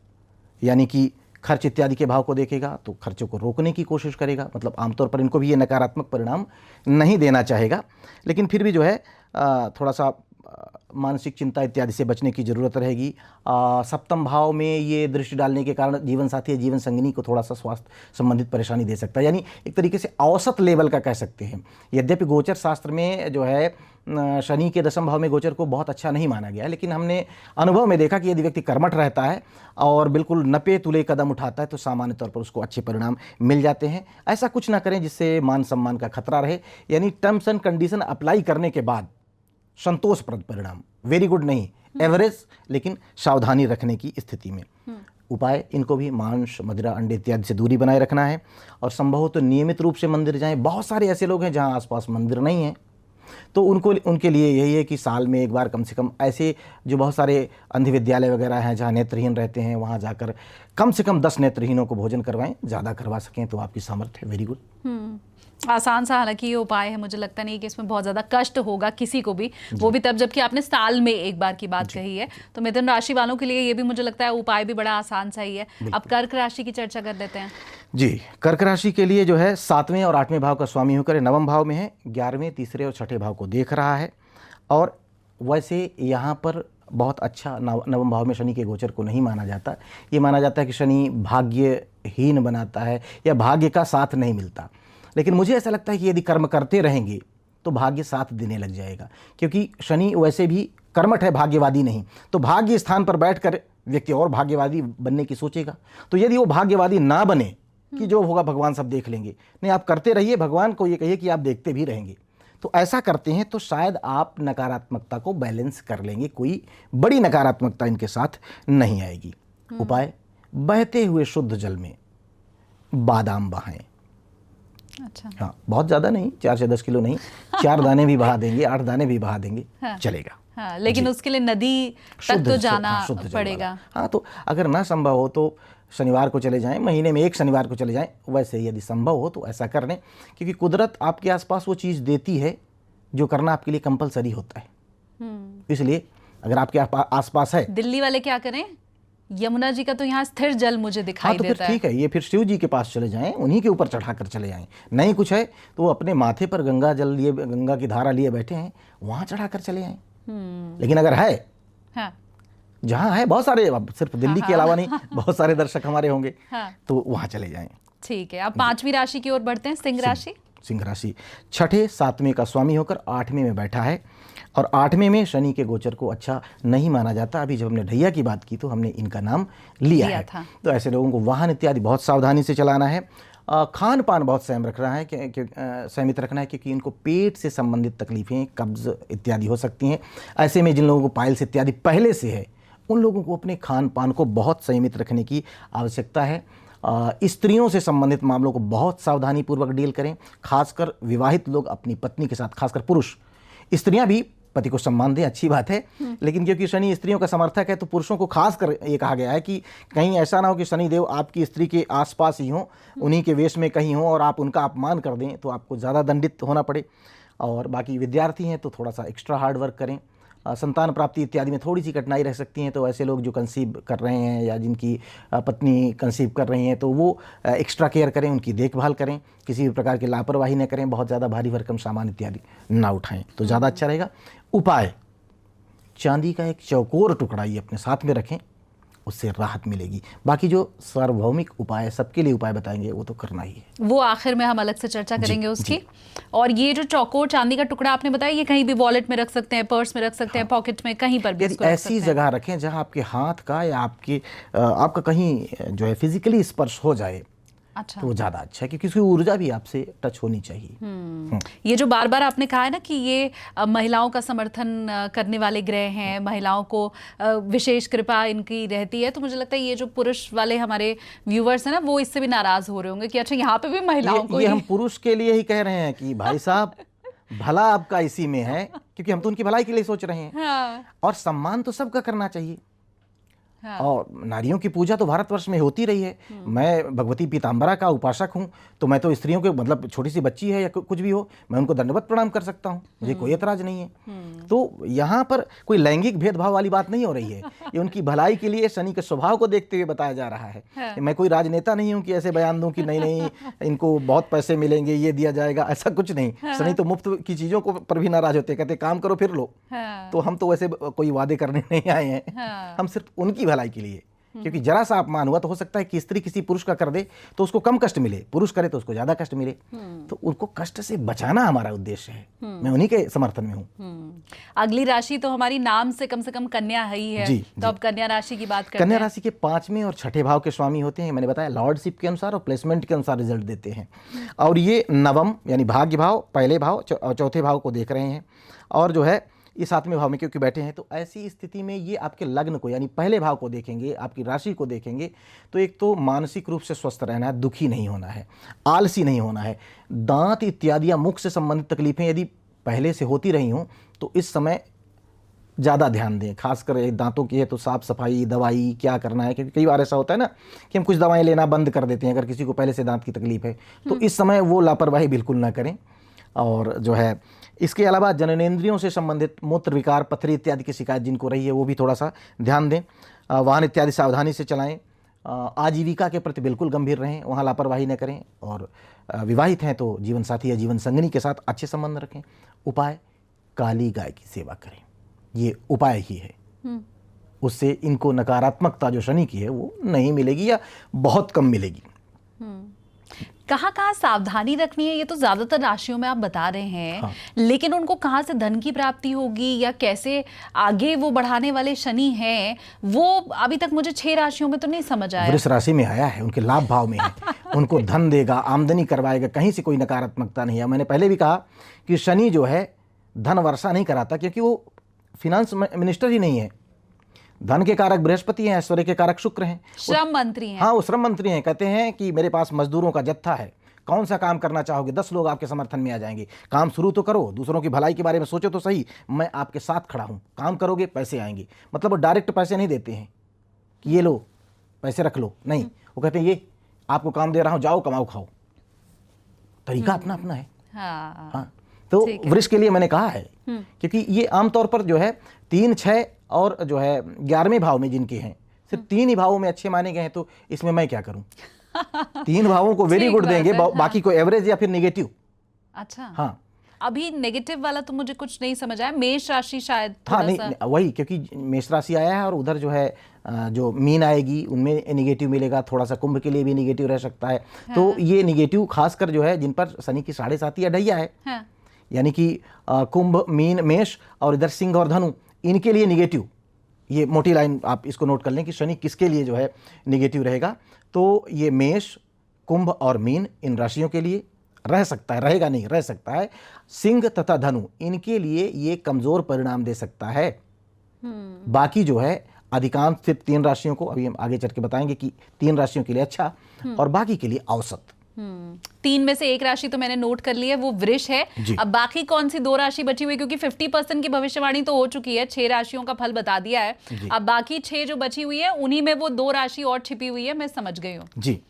यानी कि खर्च इत्यादि के भाव को देखेगा, तो खर्चों को रोकने की कोशिश करेगा। मतलब आमतौर पर इनको भी ये नकारात्मक परिणाम नहीं देना चाहेगा, लेकिन फिर भी जो है थोड़ा सा मानसिक चिंता इत्यादि से बचने की ज़रूरत रहेगी। 7वें भाव में ये दृष्टि डालने के कारण जीवन साथी या जीवन संगिनी को थोड़ा सा स्वास्थ्य संबंधित परेशानी दे सकता है, यानी एक तरीके से औसत लेवल का कह सकते हैं। यद्यपि गोचर शास्त्र में जो है शनि के 10वें भाव में गोचर को बहुत अच्छा नहीं माना गया, लेकिन हमने अनुभव में देखा कि यदि व्यक्ति कर्मठ रहता है और बिल्कुल नपे तुले कदम उठाता है तो सामान्य तौर पर उसको अच्छे परिणाम मिल जाते हैं। ऐसा कुछ ना करें जिससे मान सम्मान का खतरा रहे, यानी टर्म्स एंड कंडीशन अप्लाई करने के बाद संतोषप्रद परिणाम, वेरी गुड नहीं, एवरेज, लेकिन सावधानी रखने की स्थिति में। उपाय इनको भी मांस, मदिरा, अंडे इत्यादि से दूरी बनाए रखना है और संभव हो तो नियमित रूप से मंदिर जाएं। बहुत सारे ऐसे लोग हैं जहां आसपास मंदिर नहीं है, तो उनके लिए यही है कि साल में एक बार कम से कम ऐसे जो बहुत सारे अंध विद्यालय वगैरह हैं जहाँ नेत्रहीन रहते हैं वहाँ जाकर कम से कम 10 नेत्रहीनों को भोजन करवाएं। ज़्यादा करवा सकें तो आपकी सामर्थ्य है, वेरी गुड। आसान सा हालांकि ये उपाय है, मुझे लगता नहीं कि इसमें बहुत ज़्यादा कष्ट होगा किसी को भी, वो भी तब जबकि आपने साल में एक बार की बात कही है। तो मिथुन राशि वालों के लिए ये भी मुझे लगता है उपाय भी बड़ा आसान सा ही है। अब कर्क राशि की चर्चा कर लेते हैं। जी, कर्क राशि के लिए जो है 7वें और 8वें भाव का स्वामी होकर 9वें भाव में है, 11वें, तीसरे और छठे भाव को देख रहा है। और वैसे यहाँ पर बहुत अच्छा 9वें भाव में शनि के गोचर को नहीं माना जाता। ये माना जाता है कि शनि भाग्यहीन बनाता है या भाग्य का साथ नहीं मिलता, लेकिन मुझे ऐसा लगता है कि यदि कर्म करते रहेंगे तो भाग्य साथ देने लग जाएगा, क्योंकि शनि वैसे भी कर्मठ है, भाग्यवादी नहीं। तो भाग्य स्थान पर बैठकर व्यक्ति और भाग्यवादी बनने की सोचेगा, तो यदि वो भाग्यवादी ना बने कि जो होगा भगवान सब देख लेंगे, नहीं, आप करते रहिए, भगवान को ये कहिए कि आप देखते भी रहेंगे। तो ऐसा करते हैं तो शायद आप नकारात्मकता को बैलेंस कर लेंगे, कोई बड़ी नकारात्मकता इनके साथ नहीं आएगी। उपाय, बहते हुए शुद्ध जल में बादाम बहाएं। अच्छा, हाँ, बहुत ज़्यादा नहीं, 4 से 10 किलो नहीं, 4 दाने भी बहा देंगे, 8 दाने भी बहा देंगे, हाँ, चलेगा। हाँ, लेकिन उसके लिए नदी तक तो जाना पड़ेगा। हाँ, तो अगर ना संभव हो तो शनिवार को चले जाएं, महीने में 1 शनिवार को चले जाएं। वैसे यदि संभव हो तो ऐसा कर लें, क्योंकि कुदरत आपके आसपास वो चीज़ देती है जो करना आपके लिए कंपलसरी होता है। इसलिए अगर आपके आसपास है। दिल्ली वाले क्या करें, यमुना जी का तो यहाँ स्थिर जल मुझे दिखाई देता है। ठीक है, ये फिर शिव जी के पास चले जाएं, उन्हीं के ऊपर चढ़ाकर चले जाएं। नहीं कुछ है तो वो अपने माथे पर गंगा जल लिए, गंगा की धारा लिए बैठे हैं, वहाँ चढ़ाकर चले आएं। लेकिन अगर है, हाँ, जहाँ है, बहुत सारे, सिर्फ दिल्ली के अलावा नहीं, बहुत सारे दर्शक हमारे होंगे, तो वहाँ चले जाएं। ठीक है, अब 5वीं राशि की ओर बढ़ते हैं, सिंह राशि। सिंह राशि 6ठे 7वें का स्वामी होकर 8वें में बैठा है और 8वें में शनि के गोचर को अच्छा नहीं माना जाता। अभी जब हमने ढैया की बात की तो हमने इनका नाम लिया है। तो ऐसे लोगों को वाहन इत्यादि बहुत सावधानी से चलाना है। खान पान बहुत संयम रखना है, संयमित रखना है, क्योंकि इनको पेट से संबंधित तकलीफें, कब्ज इत्यादि हो सकती हैं। ऐसे में जिन लोगों को पाइल्स इत्यादि पहले से है उन लोगों को अपने खान पान को बहुत संयमित रखने की आवश्यकता है। स्त्रियों से संबंधित मामलों को बहुत सावधानी पूर्वक डील करें, खासकर विवाहित लोग अपनी पत्नी के साथ, खासकर पुरुष। स्त्रियां भी पति को सम्मान दें, अच्छी बात है, लेकिन क्योंकि शनि स्त्रियों का समर्थक है तो पुरुषों को खासकर ये कहा गया है कि कहीं ऐसा ना हो कि शनिदेव आपकी स्त्री के आसपास ही हों, उन्हीं के वेश में कहीं हों और आप उनका अपमान कर दें तो आपको ज़्यादा दंडित होना पड़े। और बाकी विद्यार्थी हैं तो थोड़ा सा एक्स्ट्रा हार्ड वर्क करें। संतान प्राप्ति इत्यादि में थोड़ी सी कठिनाई रह सकती हैं, तो ऐसे लोग जो कंसीव कर रहे हैं या जिनकी पत्नी कंसीव कर रही हैं तो वो एक्स्ट्रा केयर करें, उनकी देखभाल करें, किसी भी प्रकार की लापरवाही न करें, बहुत ज़्यादा भारी भरकम सामान इत्यादि ना उठाएं तो ज़्यादा अच्छा रहेगा। उपाय, चांदी का एक चौकोर टुकड़ा ये अपने साथ में रखें, उससे राहत मिलेगी। बाकी जो सार्वभौमिक उपाय, सबके लिए उपाय बताएंगे, वो तो करना ही है, वो आखिर में हम अलग से चर्चा करेंगे उसकी। और ये जो चौकोर चांदी का टुकड़ा आपने बताया, ये कहीं भी वॉलेट में रख सकते हैं, पर्स में रख सकते हैं, पॉकेट में, कहीं पर भी ऐसी जगह रखें जहां आपके हाथ का या आपका कहीं जो है फिजिकली स्पर्श हो जाए। अच्छा, तो वो ज़्यादा अच्छा है, क्योंकि उसकी ऊर्जा भी आपसे टच होनी चाहिए। ये जो बार बार आपने कहा है ना कि ये महिलाओं का समर्थन करने वाले ग्रह हैं, महिलाओं को विशेष कृपा इनकी रहती है, तो मुझे लगता है ये जो पुरुष वाले हमारे व्यूवर्स हैं ना, वो इससे भी नाराज हो रहे होंगे कि अच्छा यहाँ पे भी महिलाओं को ये हम पुरुष के लिए ही कह रहे हैं कि भाई साहब भला आपका इसी में है, क्योंकि हम तो उनकी भलाई के लिए सोच रहे हैं। और सम्मान तो सबका करना चाहिए। हाँ। और नारियों की पूजा तो भारतवर्ष में होती रही है। मैं भगवती पीताम्बरा का उपासक हूँ, तो मैं तो स्त्रियों के मतलब छोटी सी बच्ची है या कुछ भी हो, मैं उनको दंडवत प्रणाम कर सकता हूँ, मुझे कोई एतराज नहीं है। तो यहाँ पर कोई लैंगिक भेदभाव वाली बात नहीं हो रही है, ये उनकी भलाई के लिए शनि के स्वभाव को देखते हुए बताया जा रहा है। हाँ। मैं कोई राजनेता नहीं हूँ कि ऐसे बयान दूँ कि नहीं नहीं इनको बहुत पैसे मिलेंगे, ये दिया जाएगा, ऐसा कुछ नहीं। शनि तो मुफ्त की चीज़ों को पर भी नाराज होते, कहते काम करो फिर लो। हाँ। तो हम तो वैसे कोई वादे करने नहीं आए हैं। हाँ। हम सिर्फ उनकी भलाई के लिए, क्योंकि जरा सा अपमान हुआ तो हो सकता है कि स्त्री किसी पुरुष का कर दे तो उसको कम कष्ट मिले, पुरुष करे तो उसको ज्यादा कष्ट मिले, तो उनको कष्ट से बचाना हमारा उद्देश्य है। मैं उन्हीं के समर्थन में हूँ। अगली राशि तो हमारी नाम से कम कन्या ही है। जी, तो अब कन्या राशि की बात करते कन्या हैं। राशि के 5वें और 6ठे भाव के स्वामी होते हैं। मैंने बताया लॉर्डशिप के अनुसार और प्लेसमेंट के अनुसार रिजल्ट देते हैं, और ये नवम यानी भाग्य भाव, पहले भाव और चौथे भाव को देख रहे हैं, और जो है ये 7वें भाव में क्योंकि बैठे हैं। तो ऐसी स्थिति में ये आपके लग्न को यानी पहले भाव को देखेंगे, आपकी राशि को देखेंगे, तो एक तो मानसिक रूप से स्वस्थ रहना है, दुखी नहीं होना है, आलसी नहीं होना है। दांत इत्यादि या मुख से संबंधित तकलीफें यदि पहले से होती रही हों तो इस समय ज़्यादा ध्यान दें, खासकर दांतों की है तो साफ़ सफाई, दवाई क्या करना है, क्योंकि कई बार ऐसा होता है ना कि हम कुछ दवाएं लेना बंद कर देते हैं अगर किसी को पहले से दांत की तकलीफ है, तो इस समय वो लापरवाही बिल्कुल ना करें। और जो है इसके अलावा जननेंद्रियों से संबंधित मूत्र विकार, पथरी इत्यादि की शिकायत जिनको रही है वो भी थोड़ा सा ध्यान दें। वाहन इत्यादि सावधानी से चलाएं। आजीविका के प्रति बिल्कुल गंभीर रहें, वहाँ लापरवाही न करें। और विवाहित हैं तो जीवन साथी या जीवन संगिनी के साथ अच्छे संबंध रखें। उपाय, काली गाय की सेवा करें, ये उपाय ही है। उससे इनको नकारात्मकता जो शनि की है वो नहीं मिलेगी या बहुत कम मिलेगी। कहाँ सावधानी रखनी है ये तो ज्यादातर राशियों में आप बता रहे हैं। हाँ। लेकिन उनको कहाँ से धन की प्राप्ति होगी या कैसे आगे वो बढ़ाने वाले शनि हैं, वो अभी तक मुझे 6 राशियों में तो नहीं समझ आया। वृष राशि में आया है, उनके लाभ भाव में है, उनको धन देगा, आमदनी करवाएगा, कहीं से कोई नकारात्मकता नहीं है। मैंने पहले भी कहा कि शनि जो है धन वर्षा नहीं कराता, क्योंकि वो फिनांस मिनिस्टर ही नहीं है। धन के कारक बृहस्पति हैं, ऐश्वर्य के कारक शुक्र हैं, श्रम मंत्री हैं। हाँ, वो श्रम मंत्री हैं। कहते हैं कि मेरे पास मजदूरों का जत्था है, कौन सा काम करना चाहोगे, 10 लोग आपके समर्थन में आ जाएंगे, काम शुरू तो करो, दूसरों की भलाई के बारे में सोचो तो सही, मैं आपके साथ खड़ा हूँ, काम करोगे पैसे आएंगे। मतलब वो डायरेक्ट पैसे नहीं देते हैं कि ये लो पैसे रख लो, नहीं, वो कहते हैं ये आपको काम दे रहा हूँ, जाओ कमाओ खाओ। तरीका अपना अपना है। हाँ, तो वृष के लिए मैंने कहा है, क्योंकि ये आमतौर पर जो है 3, 6 और जो है 11वें भाव में जिनके हैं, सिर्फ 3 ही भावों में अच्छे माने गए हैं, तो इसमें मैं क्या करूं। 3 भावों को वेरी गुड देंगे, बाकी को एवरेज या फिर नेगेटिव। अच्छा, हाँ, अभी नेगेटिव वाला तो मुझे कुछ नहीं समझ आया। मेष राशि शायद हाँ, नहीं वही, क्योंकि मेष राशि आया है और उधर जो है जो मीन आएगी उनमें नेगेटिव मिलेगा, थोड़ा सा कुंभ के लिए भी नेगेटिव रह सकता है। हाँ। तो ये नेगेटिव खासकर जो है जिन पर शनि की 7.5 या ढैया है, हाँ। यानी कि कुंभ, मीन, मेष और इधर सिंह और धनु, इनके लिए निगेटिव। ये मोटी लाइन आप इसको नोट कर लें कि शनि किसके लिए जो है निगेटिव रहेगा। तो ये मेष, कुंभ और मीन इन राशियों के लिए रह सकता है, रहेगा नहीं, रह सकता है। सिंह तथा धनु इनके लिए ये कमजोर परिणाम दे सकता है। बाकी जो है अधिकांश सिर्फ 3 राशियों को, अभी हम आगे चल के बताएंगे कि 3 राशियों के लिए अच्छा और बाकी के लिए औसत। 3 में से 1 राशि तो मैंने नोट कर ली है, वो वृष है। अब बाकी कौन सी 2 राशि बची हुई, क्योंकि 50% की भविष्यवाणी तो हो चुकी है, 6 राशियों का फल बता दिया है। अब बाकी 6 जो बची हुई है उन्हीं में वो 2 राशि और छिपी हुई है, मैं समझ गई हूँ। जी,